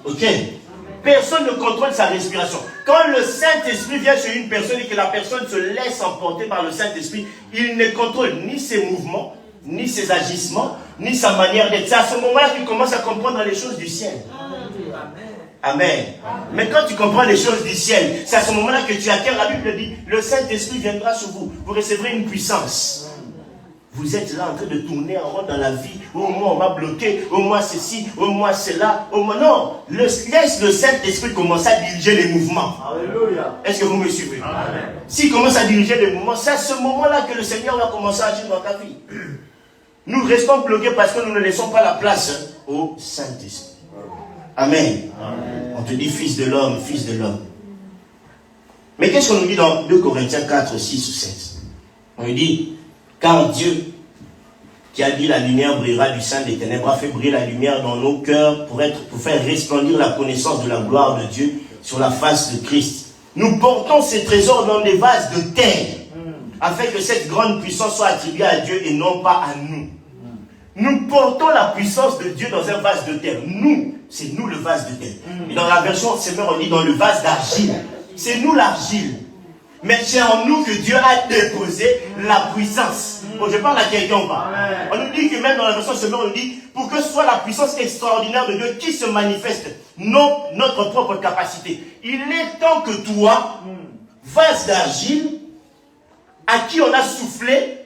Ok? Personne ne contrôle sa respiration. Quand le Saint-Esprit vient sur une personne et que la personne se laisse emporter par le Saint-Esprit, il ne contrôle ni ses mouvements, ni ses agissements, ni sa manière d'être. C'est à ce moment-là qu'il commence à comprendre les choses du ciel. Amen. Mais quand tu comprends les choses du ciel, c'est à ce moment-là que tu acquiers. La Bible dit, le Saint-Esprit viendra sur vous. Vous recevrez une puissance. Vous êtes là en train de tourner en rond dans la vie. Au moins on m'a bloqué, au moins ceci, au moins cela, au moins non. Laisse le Saint-Esprit commencer à diriger les mouvements. Alléluia. Est-ce que vous me suivez? Amen. S'il commence à diriger les mouvements, c'est à ce moment-là que le Seigneur va commencer à agir dans ta vie. Nous restons bloqués parce que nous ne laissons pas la place au Saint-Esprit. Amen. Amen. On te dit fils de l'homme, fils de l'homme. Mais qu'est-ce qu'on nous dit dans 2 Corinthiens 4, 6 ou 7? On nous dit, car Dieu, qui a dit la lumière brillera du sein des ténèbres, a fait briller la lumière dans nos cœurs pour faire resplendir la connaissance de la gloire de Dieu sur la face de Christ. Nous portons ces trésors dans des vases de terre, afin que cette grande puissance soit attribuée à Dieu et non pas à nous. Nous portons la puissance de Dieu dans un vase de terre. Nous, c'est nous le vase de terre. Et dans la version Seigneur, on dit dans le vase d'argile. C'est nous l'argile. Mais c'est en nous que Dieu a déposé la puissance. Bon, je parle à quelqu'un ou pas? On nous dit que même dans la version Seigneur, on nous dit pour que ce soit la puissance extraordinaire de Dieu qui se manifeste, non notre propre capacité. Il est temps que toi, vase d'argile, à qui on a soufflé.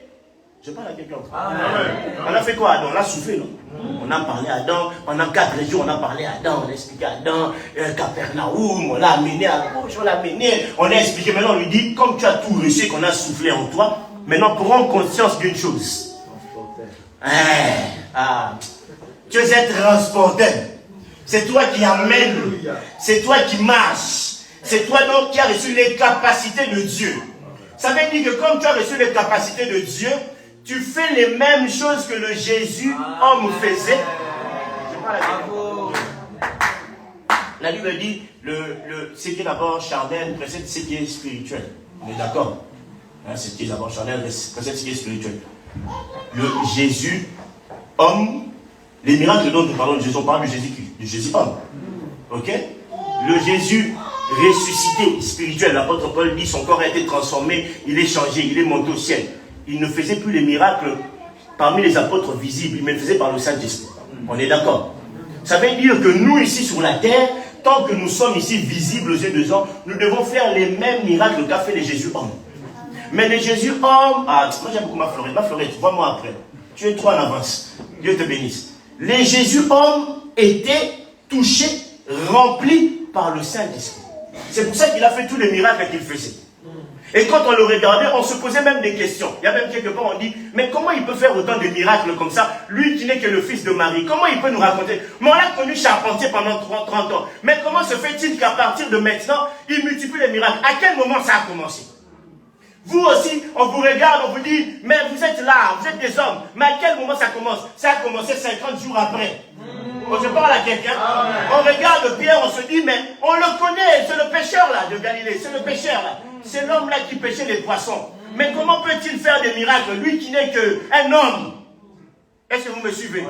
Je parle à quelqu'un. On a fait quoi, Adam? On a soufflé, non? On a parlé à Adam. Pendant 4 jours, on a parlé à Adam. On a expliqué à Adam. Capernaum, on l'a amené à gauche, on l'a amené. On a expliqué. Maintenant, on lui dit, comme tu as tout reçu, qu'on a soufflé en toi, maintenant, prends conscience d'une chose. Tu es transporteur. C'est toi qui amènes. C'est toi qui marches. C'est toi donc qui as reçu les capacités de Dieu. Ça veut dire que comme tu as reçu les capacités de Dieu, tu fais les mêmes choses que le Jésus homme faisait. La Bible dit, ce qui est d'abord charnel précède ce qui est spirituel. On est d'accord? Ce qui est d'abord charnel précède ce qui est spirituel. Le Jésus homme, les miracles dont nous parlons de Jésus, on parle de Jésus-Christ, de Jésus homme. Ok? Le Jésus ressuscité, spirituel, l'apôtre Paul dit, son corps a été transformé, il est changé, il est monté au ciel. Il ne faisait plus les miracles parmi les apôtres visibles, mais il faisait par le Saint-Esprit. On est d'accord? Ça veut dire que nous, ici sur la terre, tant que nous sommes ici visibles aux yeux des hommes, nous devons faire les mêmes miracles qu'a fait les Jésus hommes. Mais les Jésus hommes, moi j'aime beaucoup ma Florette, vois-moi après. Tu es trop en avance. Dieu te bénisse. Les Jésus hommes étaient touchés, remplis par le Saint-Esprit. C'est pour ça qu'il a fait tous les miracles qu'il faisait. Et quand on le regardait, on se posait même des questions. Il y a même quelque part, on dit, mais comment il peut faire autant de miracles comme ça, lui qui n'est que le fils de Marie? Comment il peut nous raconter? Mais on l'a connu charpentier pendant 30 ans. Mais comment se fait-il qu'à partir de maintenant, il multiplie les miracles? À quel moment ça a commencé? Vous aussi, on vous regarde, on vous dit, mais vous êtes là, vous êtes des hommes. Mais à quel moment ça commence? Ça a commencé 50 jours après. Je parle à quelqu'un. On regarde Pierre, on se dit, mais on le connaît, c'est le pêcheur là de Galilée, c'est le pêcheur là. C'est l'homme là qui pêchait les poissons. Mais comment peut-il faire des miracles, lui qui n'est qu'un homme? Est-ce que vous me suivez?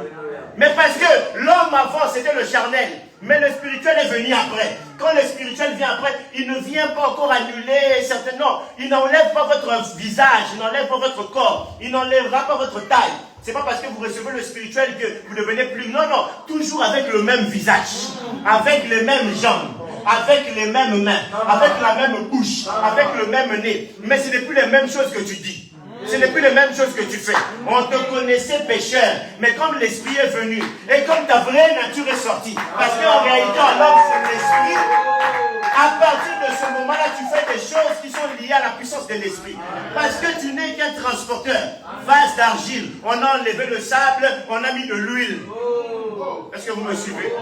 Mais parce que l'homme avant c'était le charnel. Mais le spirituel est venu après. Quand le spirituel vient après, il ne vient pas encore annuler certainement. Il n'enlève pas votre visage, il n'enlève pas votre corps, il n'enlèvera pas votre taille. C'est pas parce que vous recevez le spirituel que vous devenez plus... Non, non, toujours avec le même visage, avec les mêmes jambes, avec les mêmes mains, avec la même bouche, avec le même nez. Mais ce n'est plus les mêmes choses que tu dis. Ce n'est plus les mêmes choses que tu fais. On te connaissait pécheur, mais comme l'esprit est venu, et comme ta vraie nature est sortie, parce qu'en réalité, en homme, c'est l'esprit, à partir de ce moment-là, tu fais des choses qui sont liées à la puissance de l'esprit. Parce que tu n'es qu'un transporteur, vase d'argile. On a enlevé le sable, on a mis de l'huile. Est-ce que vous me suivez?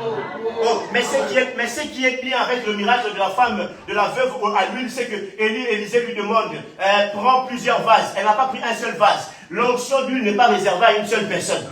Mais ce qui est bien avec le miracle de la femme, de la veuve à l'huile, c'est que Élisée lui demande, prends plusieurs vases. Elle n'a pas pris un seul vase. L'onction d'huile n'est pas réservée à une seule personne.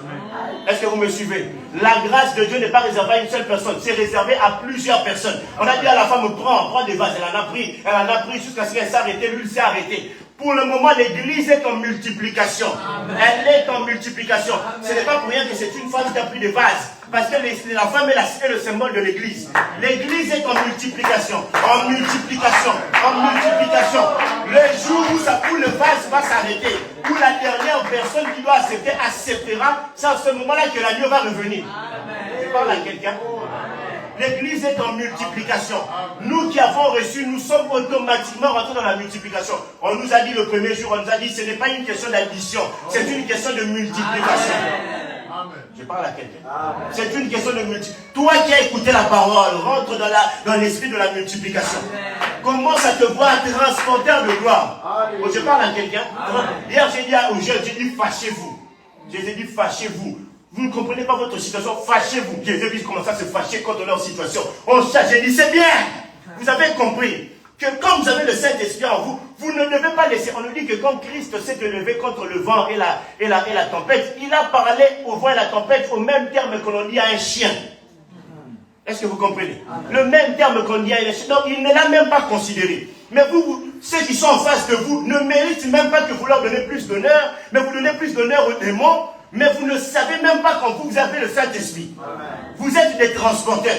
Est-ce que vous me suivez? La grâce de Dieu n'est pas réservée à une seule personne, c'est réservé à plusieurs personnes. On a dit à la femme, prends des vases, elle en a pris jusqu'à ce qu'elle s'arrête, l'huile s'est arrêtée. Pour le moment, l'église est en multiplication. Amen. Elle est en multiplication. Amen. Ce n'est pas pour rien que c'est une femme qui a pris des vases. Parce que la femme est le symbole de l'église. L'église est en multiplication. En multiplication. En multiplication. Le jour où le vase va s'arrêter, où la dernière personne qui doit accepter acceptera, c'est à ce moment-là que l'agneau va revenir. Je parle à quelqu'un. L'église est en multiplication. Nous qui avons reçu, nous sommes automatiquement rentrés dans la multiplication. On nous a dit le premier jour, on nous a dit ce n'est pas une question d'addition, c'est une question de multiplication. Amen. Je parle à quelqu'un. C'est une question de multiplication. Toi qui as écouté la parole, rentre dans l'esprit de la multiplication. Commence à te voir transporteur de gloire. Je parle à quelqu'un. Hier j'ai dit fâchez-vous. J'ai dit fâchez-vous. Vous ne comprenez pas votre situation, fâchez-vous. Jésus commence à se fâcher contre leur situation. On cherche, j'ai dit, c'est bien. Vous avez compris que comme vous avez le Saint-Esprit en vous, vous ne devez pas laisser. On nous dit que quand Christ s'est élevé contre le vent et la tempête, il a parlé au vent et la tempête au même terme que l'on dit à un chien. Est-ce que vous comprenez? Le même terme qu'on dit à un chien. Donc il ne l'a même pas considéré. Mais ceux qui sont en face de vous, ne méritent même pas que vous leur donnez plus d'honneur, mais vous donnez plus d'honneur aux démons. Mais vous ne savez même pas quand vous avez le Saint-Esprit. Vous êtes des transporteurs.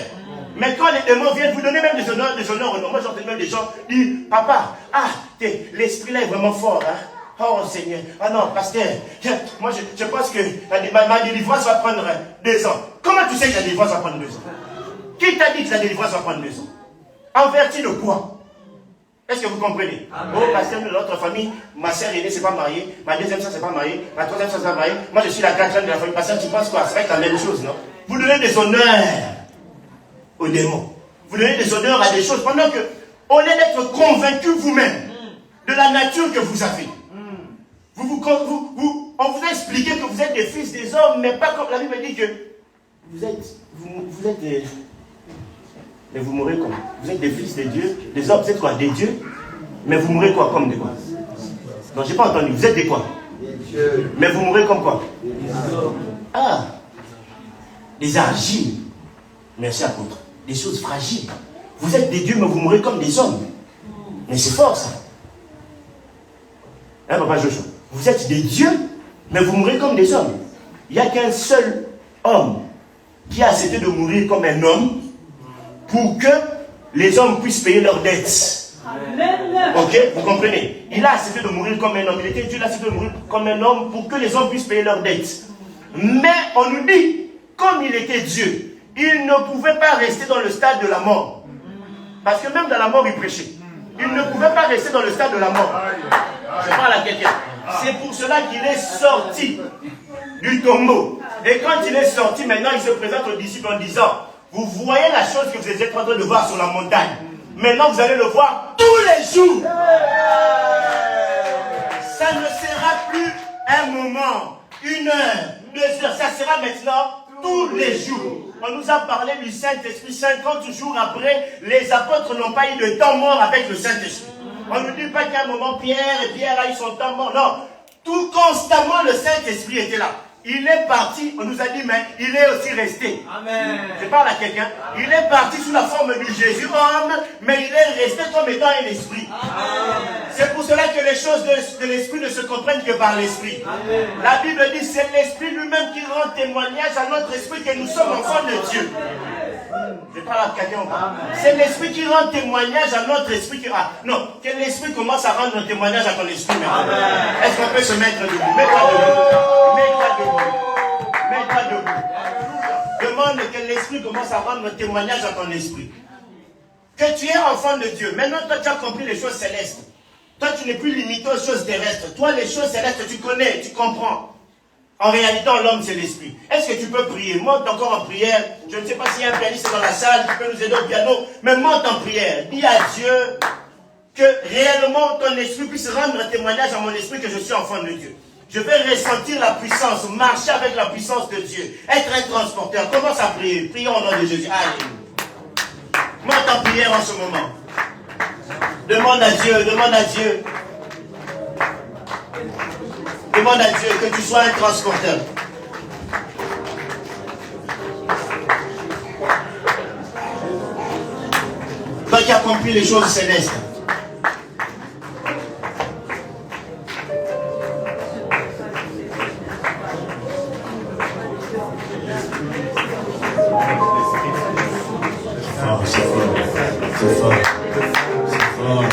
Mais quand les démons viennent, vous donnez même des honneurs aux démons. Moi j'entends même des gens dire, papa, l'esprit là est vraiment fort. Hein? Oh Seigneur, ah non, pasteur, moi je pense que ma délivrance va prendre 2 ans. Comment tu sais que la délivrance va prendre 2 ans? Qui t'a dit que la délivrance va prendre 2 ans? En vertu de quoi? Est-ce que vous comprenez? Amen. Oh, pasteur de notre famille, ma soeur aînée ne s'est pas mariée, ma deuxième soeur ne s'est pas mariée, ma troisième soeur ne s'est pas mariée, moi je suis la quatrième de la famille. Pasteur, tu penses quoi? C'est vrai que la même chose, non? Vous donnez des honneurs aux démons. Vous donnez des honneurs à des choses pendant que, au lieu d'être convaincu vous-même de la nature que vous avez, on vous a expliqué que vous êtes des fils des hommes, mais pas comme la Bible dit que vous êtes des... Mais vous mourrez comme? Vous êtes des fils de Dieu, des hommes, vous êtes quoi? Des dieux? Mais vous mourrez quoi? Comme des quoi? Non, j'ai pas entendu. Vous êtes des quoi? Des dieux. Mais vous mourrez comme quoi? Des hommes. Ah! Des argiles. Merci apôtre. Des choses fragiles. Vous êtes des dieux, mais vous mourrez comme des hommes. Mais c'est fort ça. Hein, papa Joshua? Vous êtes des dieux, mais vous mourrez comme des hommes. Il n'y a qu'un seul homme qui a accepté de mourir comme un homme pour que les hommes puissent payer leurs dettes. Amen. Ok, vous comprenez? Il a accepté de mourir comme un homme. Il était Dieu, il a accepté de mourir comme un homme pour que les hommes puissent payer leurs dettes. Mais on nous dit, comme il était Dieu, il ne pouvait pas rester dans le stade de la mort. Parce que même dans la mort, il prêchait. Il ne pouvait pas rester dans le stade de la mort. Je parle à quelqu'un. C'est pour cela qu'il est sorti du tombeau. Et quand il est sorti, maintenant, il se présente aux disciples en disant, vous voyez la chose que vous êtes en train de voir sur la montagne. Maintenant, vous allez le voir tous les jours. Ça ne sera plus un moment, 1 heure, 2 heures. Ça sera maintenant tous les jours. On nous a parlé du Saint-Esprit. 50 jours après, les apôtres n'ont pas eu de temps mort avec le Saint-Esprit. On ne dit pas qu'à un moment, Pierre a eu son temps mort. Non. Tout constamment, le Saint-Esprit était là. Il est parti, on nous a dit, mais il est aussi resté. Amen. Je parle à quelqu'un. Il est parti sous la forme du Jésus homme, mais il est resté comme étant un esprit. C'est pour cela que les choses de l'esprit ne se comprennent que par l'esprit. La Bible dit, c'est l'esprit lui-même qui rend témoignage à notre esprit que nous sommes enfants de Dieu. Je parle à quelqu'un. C'est l'esprit qui rend témoignage à notre esprit. Non, que l'esprit commence à rendre témoignage à ton esprit maintenant. Est-ce qu'on peut se mettre debout? Mets-toi debout. Mets-toi debout. Mets-toi debout. Demande que l'esprit commence à rendre témoignage à ton esprit. Que tu es enfant de Dieu. Maintenant, toi, tu as compris les choses célestes. Toi, tu n'es plus limité aux choses terrestres. Toi, les choses célestes, tu connais, tu comprends. En réalité, l'homme, c'est l'esprit. Est-ce que tu peux prier? Monte encore en prière. Je ne sais pas s'il y a un pianiste dans la salle qui peut nous aider au piano, mais monte en prière. Dis à Dieu que réellement ton esprit puisse rendre témoignage à mon esprit que je suis enfant de Dieu. Je vais ressentir la puissance, marcher avec la puissance de Dieu, être un transporteur. Commence à prier. Prions au nom de Jésus. Allez. Monte en prière en ce moment. Demande à Dieu, demande à Dieu. Demande à Dieu que tu sois un transporteur. Toi qui as compris les choses célestes. C'est fort. C'est fort. C'est fort.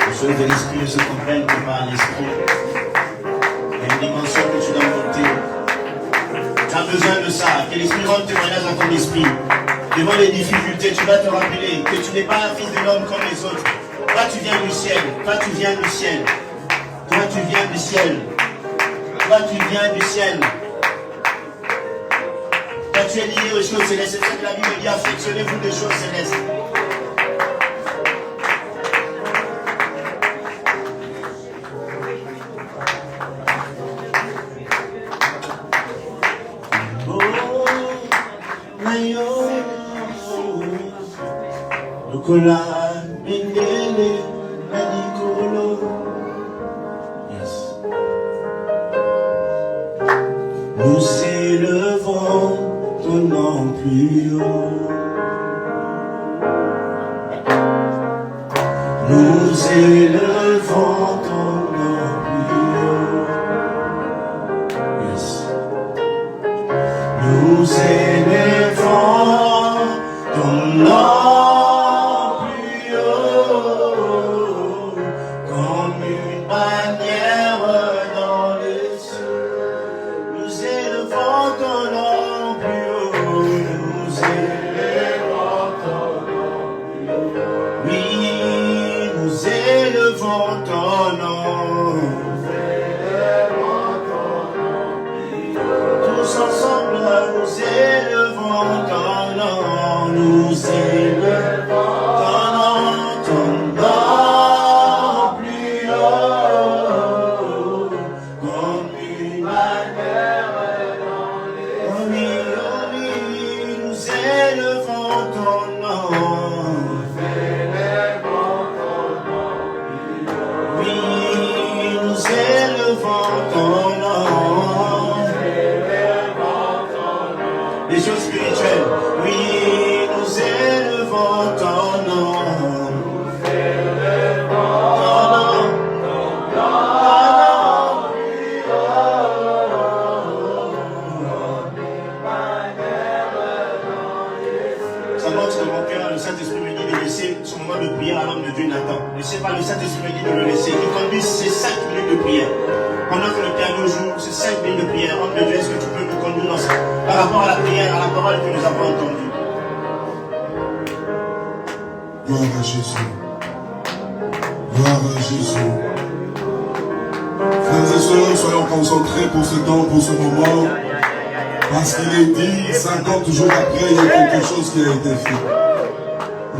Les choses de l'esprit ne se comprennent que par l'esprit. Dimension que tu dois monter. Tu as besoin de ça. Que l'esprit rende témoignage à ton esprit. Devant les difficultés, tu vas te rappeler que tu n'es pas un fils de l'homme comme les autres. Toi, tu viens du ciel. Toi, tu viens du ciel. Toi, tu viens du ciel. Toi, tu viens du ciel. Toi, tu es lié aux choses célestes. C'est ça que la Bible dit, affectionnez-vous des choses célestes. Nous élevons ton nom plus haut. Nous élevons ton nom plus haut. Yes. Nous élevons ton nom.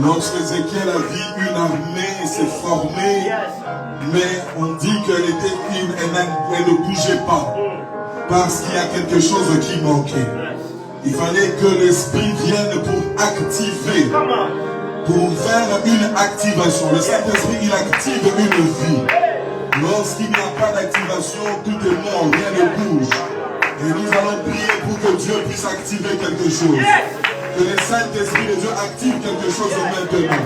Lorsque Ézéchiel a vu une armée se former, mais on dit elle ne bougeait pas, parce qu'il y a quelque chose qui manquait. Il fallait que l'Esprit vienne pour activer, pour faire une activation. Le Saint-Esprit, il active une vie. Lorsqu'il n'y a pas d'activation, tout est mort, rien ne bouge. Et nous allons prier pour que Dieu puisse activer quelque chose. Que le Saint-Esprit de Dieu active quelque chose maintenant.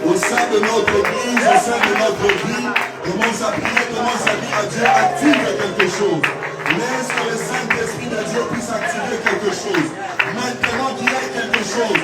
Au sein de notre église, au sein de notre vie, commence à prier, commence à dire à Dieu, active quelque chose. Laisse que le Saint-Esprit de Dieu puisse activer quelque chose. Maintenant qu'il y a quelque chose,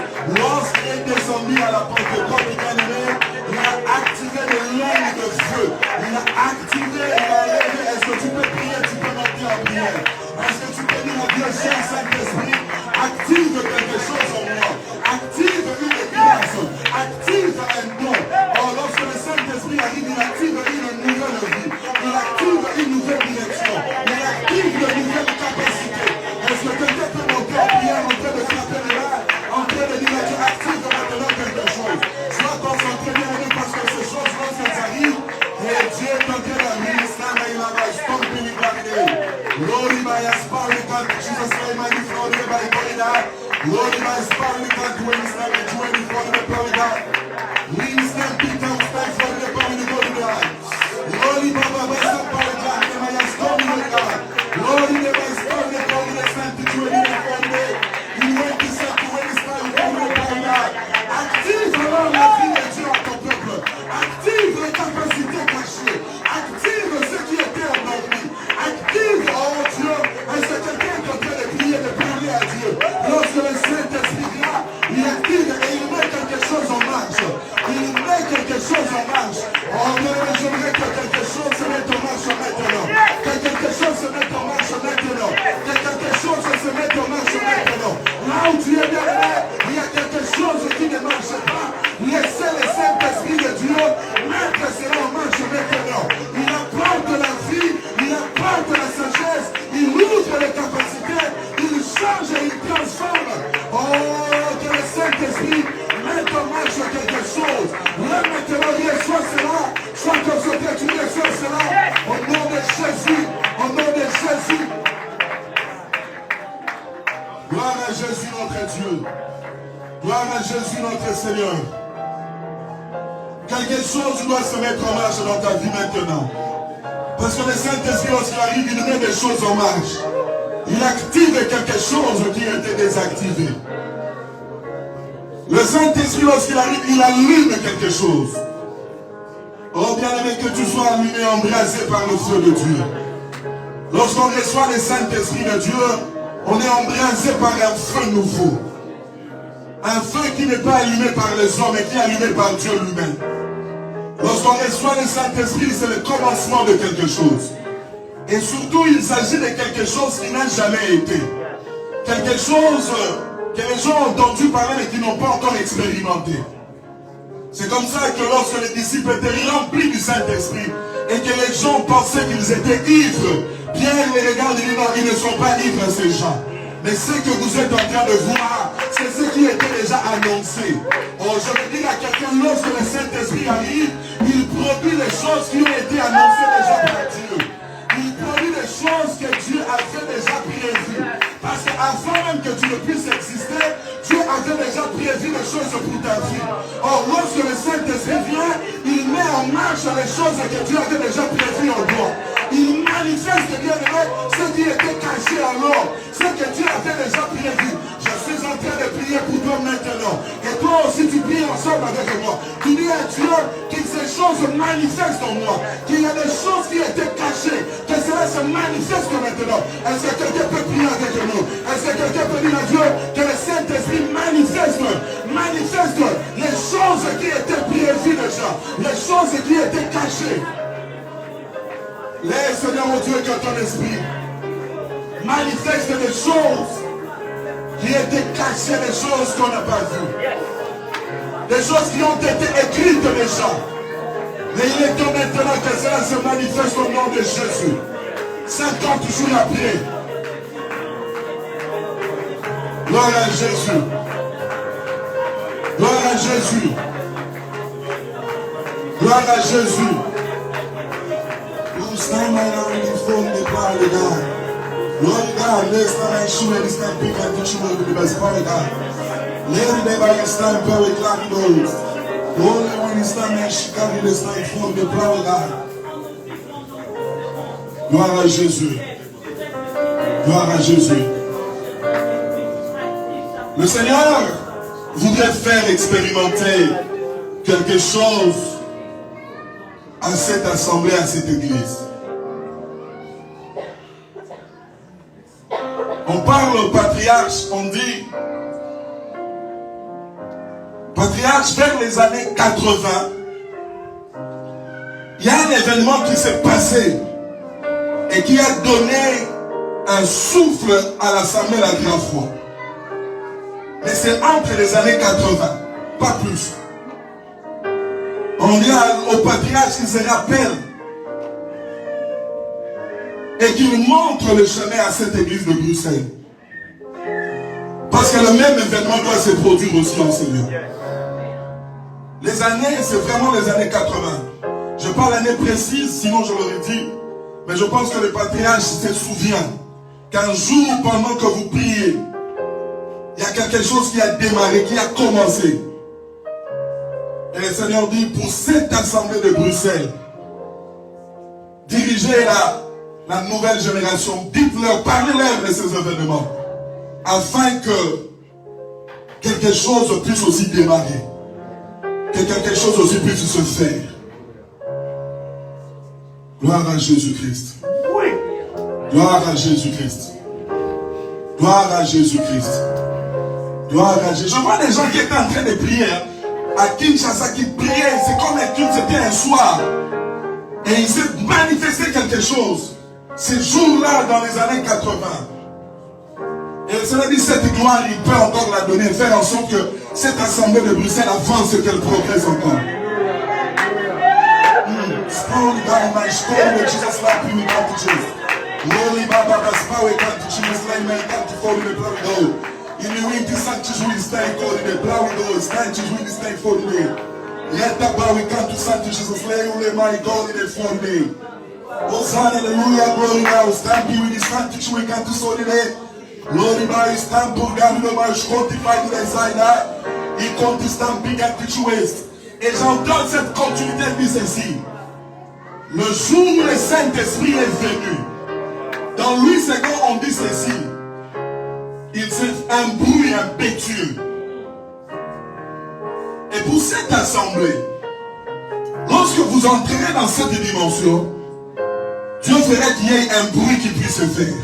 Jesus' name, I give all the everybody for God. Lord, in my spirit, we can't do any stand and do any for the power of God. We stand, big down, stand for the power of God. Lord, in my best of power, God, in my storm, God. Lord, in my spirit, the power of the stand to do any for the day. You went to stand to any stand for the power of God. Active alors la vie de Dieu à ton peuple. Active les capacités cachées. Active ce qui était endormi. Active, oh Dieu, est-ce que quelqu'un est en train de prier, de parler à Dieu? Lorsque le Saint-Esprit vient, il active et il met quelque chose en marche. Il met quelque chose en marche. Oh Dieu, j'aimerais que quelque chose se mette en marche maintenant. Que quelque chose se mette en marche maintenant. Que quelque chose se mette en marche maintenant. Là où tu es derrière, il y a quelque chose qui ne marche pas. Laissez le Saint-Esprit de Dieu mettre cela en marche maintenant. Il apporte la vie, il apporte la sagesse, il ouvre les capacités, il change et il transforme. Oh, que le Saint-Esprit mette en marche quelque chose. Là maintenant, il soit cela, soit comme ce que tu reçois cela. Au nom de Jésus, au nom de Jésus. Gloire à Jésus notre Dieu. Gloire à Jésus notre Seigneur. Quelque chose doit se mettre en marche dans ta vie maintenant. Parce que le Saint-Esprit, lorsqu'il arrive, il met des choses en marche. Il active quelque chose qui était désactivé. Le Saint-Esprit, lorsqu'il arrive, il allume quelque chose. Oh bien-aimé, que tu sois allumé, embrasé par le feu de Dieu. Lorsqu'on reçoit le Saint-Esprit de Dieu, on est embrasé par un feu nouveau. Un feu qui n'est pas allumé par les hommes, mais qui est allumé par Dieu lui-même. Lorsqu'on reçoit le Saint-Esprit, c'est le commencement de quelque chose. Et surtout, il s'agit de quelque chose qui n'a jamais été. Quelque chose que les gens ont entendu parler mais qui n'ont pas encore expérimenté. C'est comme ça que lorsque les disciples étaient remplis du Saint-Esprit et que les gens pensaient qu'ils étaient ivres, Pierre les regarde et dit non, ils ne sont pas ivres ces gens. Mais ce que vous êtes en train de voir, c'est ce qui était déjà annoncé. Oh, je veux dire à quelqu'un, lorsque le Saint-Esprit arrive, il produit les choses qui ont été annoncées déjà par Dieu. Il produit les choses que Dieu avait déjà prévues. Parce qu'avant même que tu ne puisses exister, Dieu avait déjà prévu les choses pour ta vie. Or, lorsque le Saint-Esprit vient, il met en marche les choses que Dieu avait déjà prévues en toi. Il manifeste, bien aimé, ce qui était caché alors, ce que Dieu avait déjà prévu. Je suis en train de prier pour toi maintenant. Et toi aussi, tu pries ensemble avec moi. Tu dis à Dieu que ces choses manifestent en moi, qu'il y a des choses qui étaient cachées, que cela se manifeste maintenant. Est-ce que quelqu'un peut prier avec nous? Est-ce que quelqu'un peut dire à Dieu que le Saint-Esprit manifeste les choses qui étaient prévues déjà, les choses qui étaient cachées? Laisse, Seigneur mon Dieu, que ton esprit manifeste des choses qui étaient cachées, des choses qu'on n'a pas vues. Des choses qui ont été écrites déjà. Mais il est temps maintenant que cela se manifeste au nom de Jésus. 50 jours après. Gloire à Jésus. Gloire à Jésus. Gloire à Jésus. Stand right on the phone, the power of God. Lord God, let's stand shoot and stand big and teach you what to do best power of God. Let it ever you stand power with God knows. Only when you stand and she carry the stand phone, the power of God. Gloire à Jésus. Gloire à Jésus. Le Seigneur voudrait faire expérimenter quelque chose à cette assemblée, à cette église. On parle au patriarche, on dit, patriarche vers les années 80, il y a un événement qui s'est passé et qui a donné un souffle à l'assemblée la grande foi. Mais c'est entre les années 80, pas plus. On dit au patriarche qui se rappelle et qui nous montre le chemin à cette église de Bruxelles. Parce que le même événement doit se produire aussi en Seigneur. Les années, c'est vraiment les années 80. Je parle l'année précise, sinon je l'aurais dit. Mais je pense que le patriarche se souvient qu'un jour, pendant que vous priez, il y a quelque chose qui a démarré, qui a commencé. Et le Seigneur dit, pour cette assemblée de Bruxelles, dirigez la nouvelle génération, dites-leur, parlez-leur de ces événements, afin que quelque chose puisse aussi démarrer, que quelque chose aussi puisse se faire. Gloire à Jésus-Christ. Oui. Gloire à Jésus-Christ. Gloire à Jésus-Christ. Gloire à Jésus. Je vois des gens qui étaient en train de prier à Kinshasa, qui priaient, c'est comme un culte, c'était un soir. Et il s'est manifesté quelque chose. Ces jours-là, dans les années 80. Et le Seigneur dit, cette gloire, il peut encore la donner, faire en sorte que cette assemblée de Bruxelles avance et qu'elle progresse encore. Holy God, my story, Jesus, like we come to Jesus. Holy Baba, that's we come to Jesus, like me, come to fall in the blood of in the winter, Sanctus, we stand for the blood of Sanctus, we stand for the day. Yet that we come to Sanctus, Jesus, like my God, in the 4 day. Hosanna, hallelujah, glory now, stand here with the Sanctus, we come to so the day. Glory by his temple, God, the march, quantified to the side, he compte to stand big at the waist. Et j'entends cette continuité dit ceci. Le jour où le Saint-Esprit est venu, dans Louis II, on dit ceci. Il fait un bruit impétueux. Et pour cette assemblée, lorsque vous entrerez dans cette dimension, Dieu ferait qu'il y ait un bruit qui puisse se faire.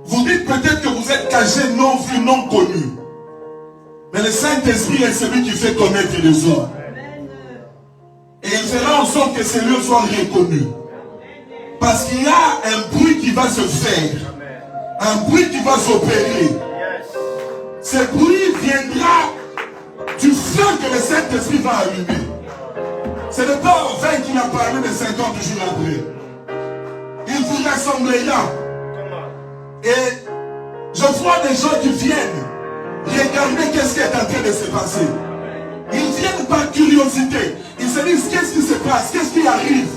Vous dites peut-être que vous êtes caché, non vu, non connu. Mais le Saint-Esprit est celui qui fait connaître les hommes. Et il fera en sorte que ces lieux soient reconnus. Parce qu'il y a un bruit qui va se faire. Un bruit qui va s'opérer. Ce bruit viendra du feu que le Saint-Esprit va allumer. Ce n'est pas au vin qu'il a parlé de 50 jours après. Il vous rassemblera. Et je vois des gens qui viennent regarder qu'est-ce qui est en train de se passer. Ils viennent par curiosité. Ils se disent qu'est-ce qui se passe, qu'est-ce qui arrive.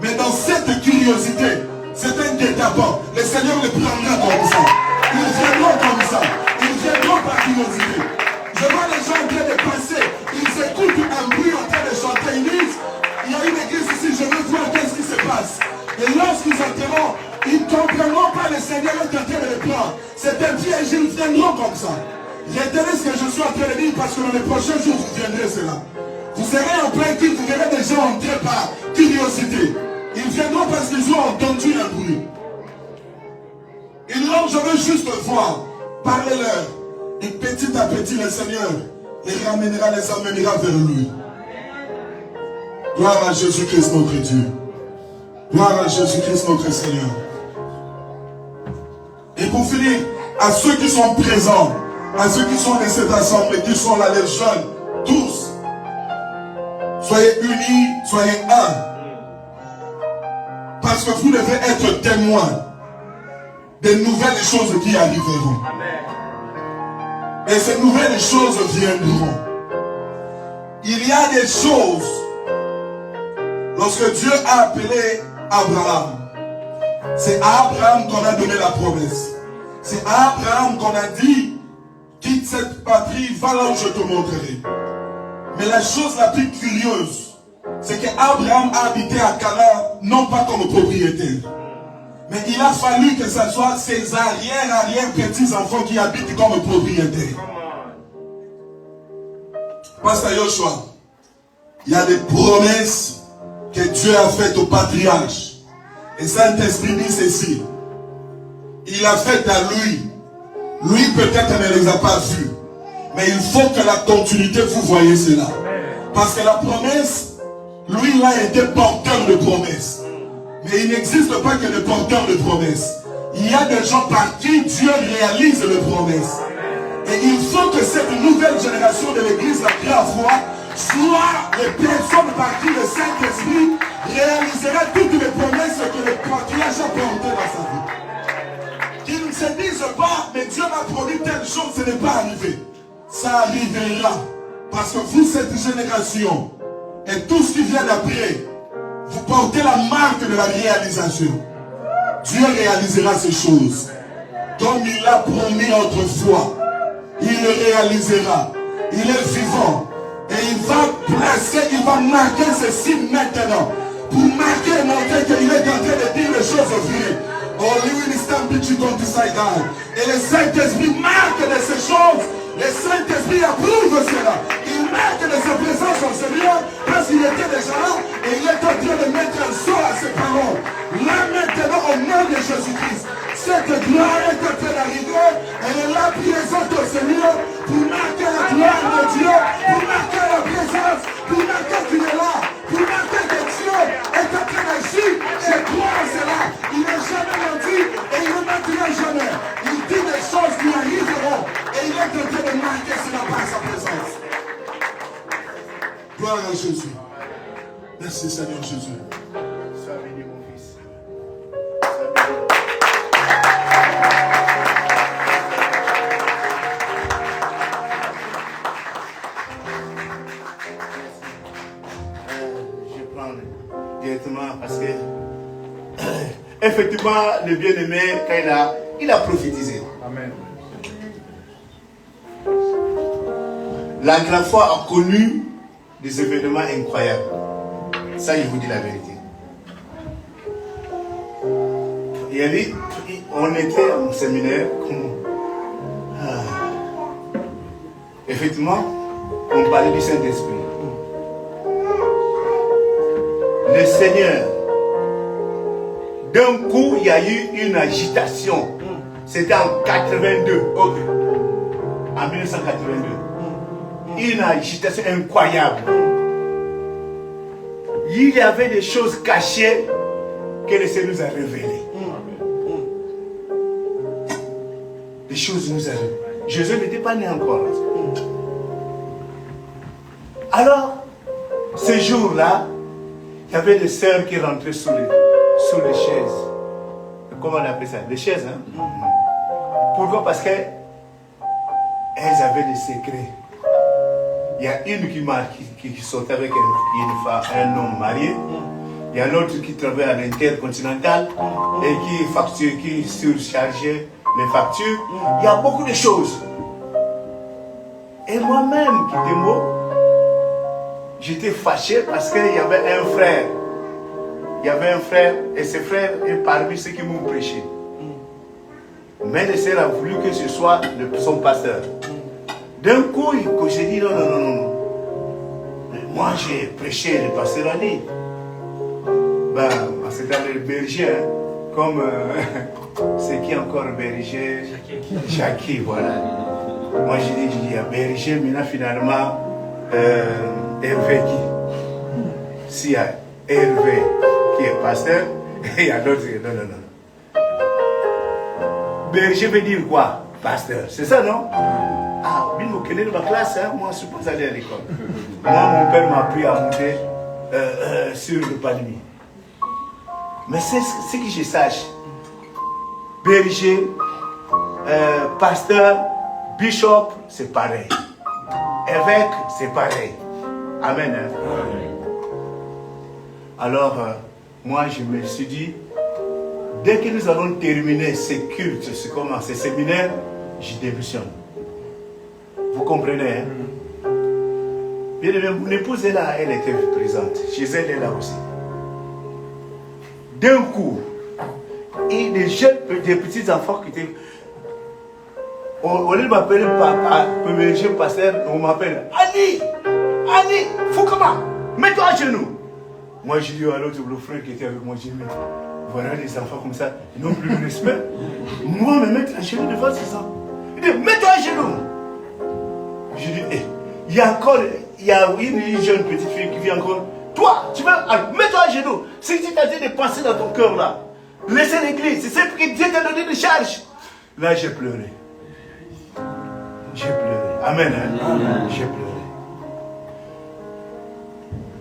Mais dans cette curiosité, c'est un guet-apens. Le Seigneur les prendra comme ça. Ils viendront comme ça. Ils viendront par curiosité. Je vois les gens en train de passer. Ils écoutent un bruit en train de chanter. Ils disent, il y a une église ici, je veux voir qu'est-ce qui se passe. Et lorsqu'ils entreront, ils ne comprendront pas le Seigneur est en train de les prendre. C'est un piège, ils viendront comme ça. Retenez ce que je suis en train de dire parce que dans les prochains jours, vous viendrez cela. Vous serez en plein culte, vous verrez des gens entrer par curiosité. Ils viendront parce qu'ils ont entendu un bruit. Ils diront, je veux juste voir, parlez-leur. Et petit à petit, le Seigneur les ramènera, les amènera vers lui. Gloire à Jésus-Christ notre Dieu. Gloire à Jésus-Christ notre Seigneur. Et pour finir, à ceux qui sont présents, à ceux qui sont de cette assemblée, qui sont là, les jeunes, tous, soyez unis, soyez un. Parce que vous devez être témoins des nouvelles choses qui arriveront. Et ces nouvelles choses viendront. Il y a des choses, lorsque Dieu a appelé Abraham, c'est à Abraham qu'on a donné la promesse. C'est à Abraham qu'on a dit, quitte cette patrie, va là où je te montrerai. Mais la chose la plus curieuse, c'est qu'Abraham a habité à Canaan, non pas comme propriétaire. Mais il a fallu que ce soit ses arrière-petits-enfants qui habitent comme propriétaires. Pasteur Yoshua, il y a des promesses que Dieu a faites aux patriarches. Et Saint-Esprit dit ceci. Il a fait à lui. Lui peut-être ne les a pas vus. Mais il faut que la continuité, vous voyez cela. Parce que la promesse, lui il a été porteur de promesses. Mais il n'existe pas que des porteurs de promesses. Il y a des gens par qui Dieu réalise les promesses. Et il faut que cette nouvelle génération de l'église, la première fois, soit les personnes par qui le Saint-Esprit réalisera toutes les promesses que le patriarche a portées dans sa vie. Qu'ils ne se disent pas, mais Dieu m'a promis telle chose, ce n'est pas arrivé. Ça arrivera. Parce que vous, cette génération, et tout ce qui vient d'après, vous porter la marque de la réalisation. Dieu réalisera ces choses. Comme il l'a promis autrefois, il le réalisera. Il est vivant. Et il va placer, il va marquer ceci maintenant. Pour marquer et montrer qu'il est en train de dire les choses vraies. Oh, lui, il et le Saint-Esprit marque de ces choses. Le Saint-Esprit approuve cela. Il marque de sa présence au Seigneur parce qu'il était déjà là et il est en train de mettre un sceau à ses paroles. Là maintenant, au nom de Jésus-Christ, cette gloire est en train d'arriver. Elle est là présente au Seigneur pour marquer la gloire de Dieu, pour marquer la présence, pour marquer qu'il est là, pour marquer que Dieu est en train d'agir. Je crois en cela. Il n'est jamais menti et il ne mentira jamais. Il dit des choses qui arriveront et il est en train de marquer cela par sa présence. Gloire à Jésus. Merci Seigneur Jésus. Sois béni mon fils. Je prends directement parce que effectivement le bien-aimé quand il a prophétisé. Amen. La grande foi a connu des événements incroyables. Ça, je vous dis la vérité. Il y avait, on était au séminaire. Effectivement, on parlait du Saint-Esprit. Le Seigneur, d'un coup, il y a eu une agitation. C'était en 82. En 1982. Une agitation incroyable. Il y avait des choses cachées que le Seigneur nous a révélées. Des choses nous a révélées. Jésus n'était pas né encore. Alors, ce jour-là, il y avait des sœurs qui rentraient sous les chaises. Comment on appelle ça? Les chaises, hein? Pourquoi? Parce qu'elles avaient des secrets. Il y a une qui sortait avec une femme, un homme marié. Il y a l'autre qui travaillait à l'Intercontinental et qui surchargeait les factures. Il y a beaucoup de choses. Et moi-même, qui était mot, j'étais fâché parce qu'il y avait un frère. Il y avait un frère et ce frère est parmi ceux qui m'ont prêché. Mais le Seigneur a voulu que ce soit son pasteur. D'un coup, j'ai dit non. Moi, j'ai prêché, le pasteur a dit. Ben, c'était le berger, hein, comme c'est qui encore berger? Jackie, voilà. Moi, j'ai dit, il y a berger, maintenant, finalement, Hervé qui. S'il y a Hervé qui est pasteur, il y a d'autres qui non. Berger veut dire quoi? Pasteur, c'est ça, non? Ah, oui, vous connaissez ma classe, hein? Moi, je ne suis pas allé à l'école. Moi, mon père m'a appris à monter sur le palmier. Mais c'est ce que je sache. Berger, pasteur, bishop, c'est pareil. Évêque, c'est pareil. Amen. Hein? Alors, moi, je me suis dit, dès que nous allons terminer ces cultes, ces séminaires, je démissionne. Vous comprenez, hein? Bien aimé, mon épouse est là, elle était présente. Chez elle, elle est là aussi. D'un coup, et des jeunes, des petits enfants qui étaient. Au lieu de m'appeler papa, premier jeune pasteur, on m'appelle Annie, Foucault, mets-toi à genoux. Moi, je dis à l'autre, le frère qui était avec moi, je dis, voilà des enfants comme ça, ils n'ont plus de respect. Moi, me mettre à genoux devant ces enfants. Il dit, mets-toi à genoux. Je dis, il y a une jeune petite fille qui vient encore. Toi, tu vas, mets-toi à genoux. Si tu as des pensées dans ton cœur là, laissez l'église, c'est ce que Dieu t'a donné de charge. Là, j'ai pleuré. J'ai pleuré. Amen. Hein? Amen. J'ai pleuré.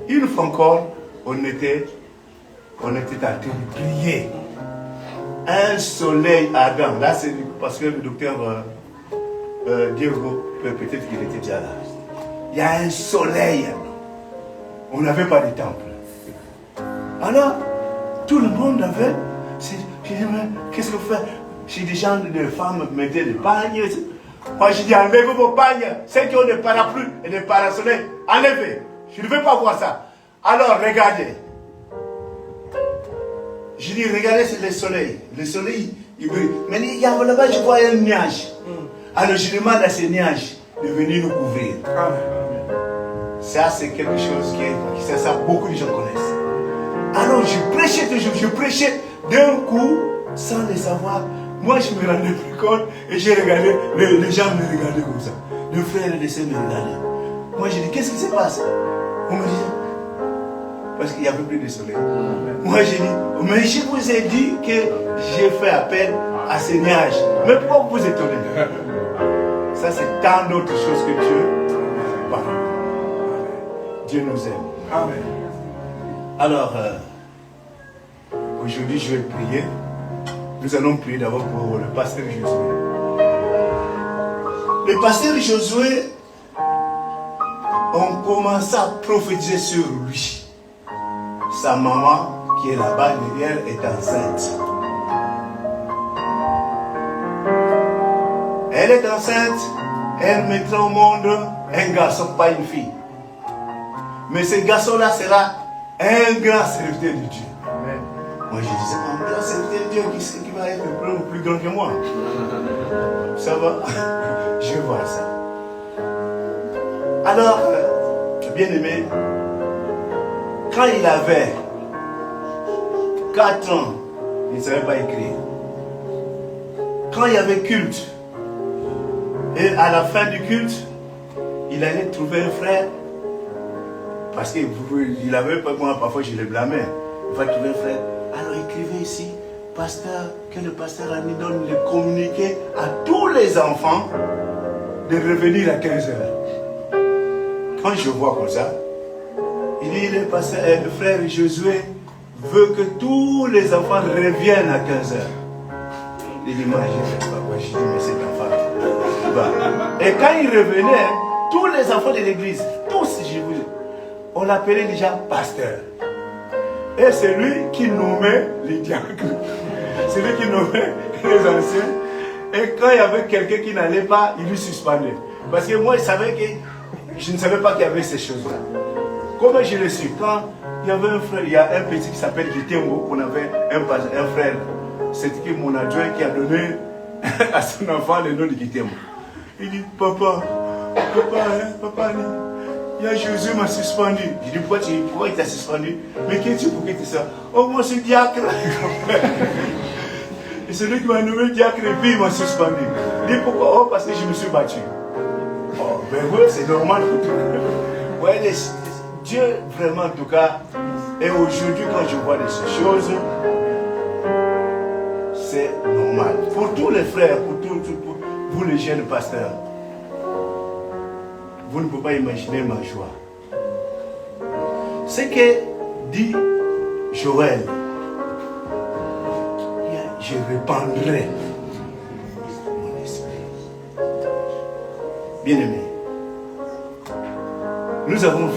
Une fois encore, on était en train de prier. Un soleil ardent. Là, c'est parce que le docteur Diego, peut-être qu'il était déjà là. Il y a un soleil ardent. On n'avait pas de temple. Alors, tout le monde avait... J'ai dit, mais qu'est-ce que vous faites? J'ai des gens, des femmes mettaient des pagnes. Moi, j'ai dit, enlevez vos pagnes. Ceux qui ont des parapluies et des parasols, enlevez. Je ne veux pas voir ça. Alors, regardez. J'ai dit, regardez, c'est le soleil. Le soleil, il brille. Mais il y a là-bas, je vois un nuage. Alors, je demande à ce nuage de venir nous couvrir. Ça, c'est quelque chose qui ça, beaucoup de gens connaissent. Alors, je prêchais toujours, je prêchais d'un coup, sans le savoir. Moi, je me rendais plus compte et j'ai regardé, les gens me regardaient comme ça. Le frère et les sœurs me regardaient. Moi, j'ai dit, qu'est-ce qui se passe? On me dit, parce qu'il n'y avait plus de soleil. Moi, j'ai dit, mais je vous ai dit que j'ai fait appel à ce nuage. Mais pourquoi vous vous étonnez? Ça, c'est tant d'autres choses que Dieu. Voilà. Dieu nous aime. Amen. Alors, aujourd'hui, je vais prier. Nous allons prier d'abord pour le pasteur Josué. Le pasteur Josué, on commence à prophétiser sur lui. Sa maman, qui est là-bas derrière, est enceinte. Elle est enceinte, elle mettra au monde un garçon, pas une fille. Mais ce garçon-là sera un grand serviteur de Dieu. Amen. Moi, je disais, un grand serviteur de Dieu qui va être plus grand que moi. Ça va? Je vois ça. Alors, bien aimé, quand il avait 4 ans, il ne savait pas écrire. Quand il y avait culte, et à la fin du culte, il allait trouver un frère. Parce qu'il avait pas moi, parfois je le blâmais. Il va trouver un frère. Alors écrivez ici, pasteur, que le pasteur Annie donne le communiqué à tous les enfants de revenir à 15 heures. Quand je vois comme ça, il dit le frère Josué veut que tous les enfants reviennent à 15 heures. Il dit, moi je ne sais pas quoi, je dis, mais cet enfant. Et quand il revenait, tous les enfants de l'église, tous, on l'appelait déjà pasteur. Et c'est lui qui nommait les diacres. C'est lui qui nommait les anciens. Et quand il y avait quelqu'un qui n'allait pas, il lui suspendait. Parce que moi, je ne savais pas qu'il y avait ces choses-là. Comment je le suis? Quand il y avait un frère, il y a un petit qui s'appelle Gitembo, qu'on avait un frère. C'était mon adjoint qui a donné à son enfant le nom de Gitembo. Il dit, papa, il y a Jésus m'a suspendu. Je dis, pourquoi il t'a suspendu? Mais qu'est-ce que tu pour que tu ça? Oh, moi, c'est diacre. Et c'est lui qui m'a nommé diacre et puis il m'a suspendu. Il dit, pourquoi? Oh, parce que je me suis battu. Oh, ben oui, c'est normal pour tout. Ouais, Dieu, vraiment, en tout cas, et aujourd'hui, quand je vois ces choses, c'est normal. Pour tous les frères, pour vous les jeunes pasteurs, vous ne pouvez pas imaginer ma joie. Ce que dit Joël, je répandrai mon esprit. Bien aimé, nous avons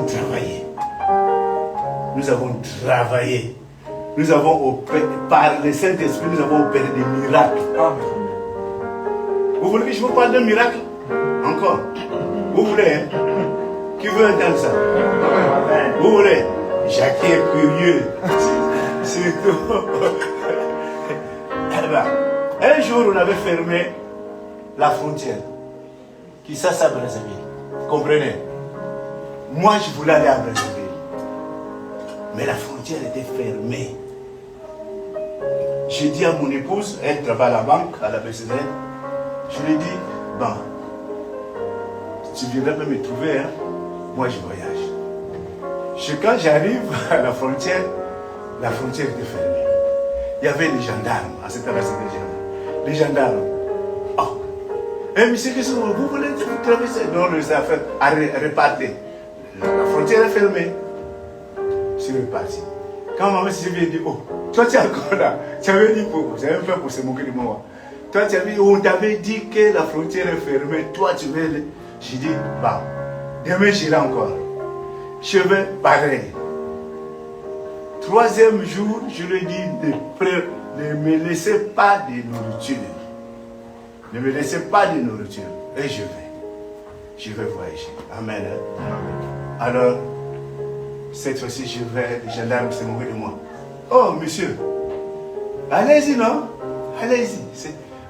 travaillé. Nous avons travaillé. Nous avons, par le Saint-Esprit, nous avons opéré des miracles. Vous voulez que je vous parle d'un miracle? Encore. Vous voulez, hein? Qui veut entendre ça? Vous voulez? Jacques est curieux. C'est tout. Un jour, on avait fermé la frontière. Qui ça, Brazzaville. Comprenez? Moi, je voulais aller à Brazzaville. Mais la frontière était fermée. J'ai dit à mon épouse, elle travaille à la banque, à la BCZ, je lui ai dit, bon, tu viendras me trouver, hein? Moi je voyage. Quand j'arrive à la frontière était fermée. Il y avait les gendarmes, à cette heure-là c'était les gendarmes. Les gendarmes. Oh, monsieur, qu'est-ce que vous voulez traverser? Non, les affaires, repartez. La frontière est fermée. Je suis reparti. Quand maman s'est dit, oh, toi tu es encore là. Tu avais dit pour, j'avais fait pour se moquer de moi. Toi tu avais, on t'avait dit que la frontière est fermée. Toi tu veux aller. J'ai dit, bah, demain j'irai encore. Je vais pareil. Troisième jour, je lui ai dit ne me laissez pas de nourriture. Ne me laissez pas de nourriture. Et je vais voyager. Amen. Alors, cette fois-ci, je vais, les gendarmes se moquent de moi. Oh, monsieur, allez-y, non? Allez-y.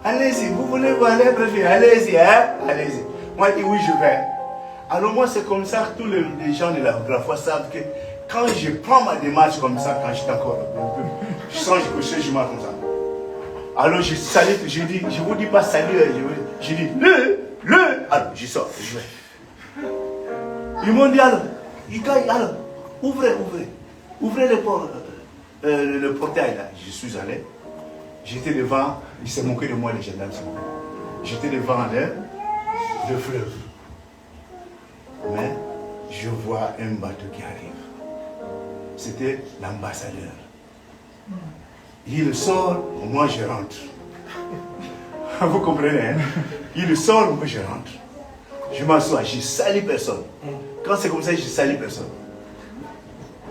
Allez-y, vous voulez voir les brefs? Allez-y, hein? Allez-y. Moi, je dis oui, je vais. Alors, moi, c'est comme ça que tous les gens de la foi savent que quand je prends ma démarche comme ça, quand j'étais encore un peu, je sens que je suis comme ça. Alors, je salue, je vous dis pas salut, je dis alors, je sors, je vais. Ils m'ont dit alors, ouvrez le portail là. Je suis allé, j'étais devant, ils se moquaient de moi, les gendarmes se moquaient. J'étais devant le fleuve. Mais je vois un bateau qui arrive. C'était l'ambassadeur. Il sort, moi je rentre. Vous comprenez, hein? Il sort, moi je rentre. Je m'assois, je ne salis personne. Quand c'est comme ça, je ne salis personne.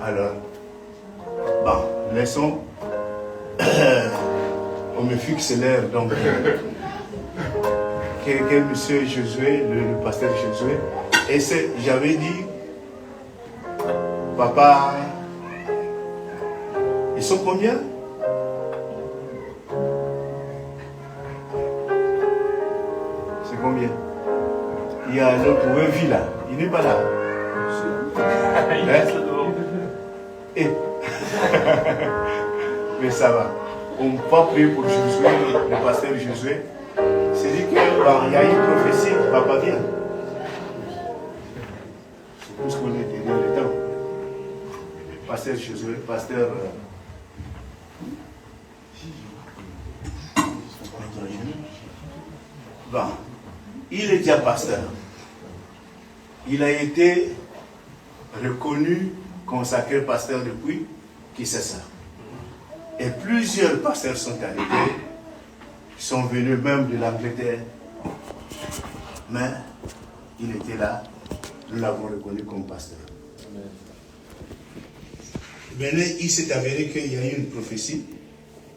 Alors, bon, laissons. On me fixe l'heure, donc. Quel monsieur Josué, le pasteur Josué. Et j'avais dit, papa, ils sont combien? C'est combien? Il y a l'autre vie là, il n'est pas là. Et mais ça va. On va prier pour Josué, le pasteur Josué. C'est dit qu'il y a une prophétie, papa vient. C'est tout ce qu'on est derrière le temps. Pasteur Josué, pasteur. Bon, il est déjà pasteur. Il a été reconnu, consacré pasteur depuis qui c'est ça. Et plusieurs pasteurs sont arrivés, sont venus même de l'Angleterre. Mais il était là, nous l'avons reconnu comme pasteur. Maintenant, il s'est avéré qu'il y a eu une prophétie.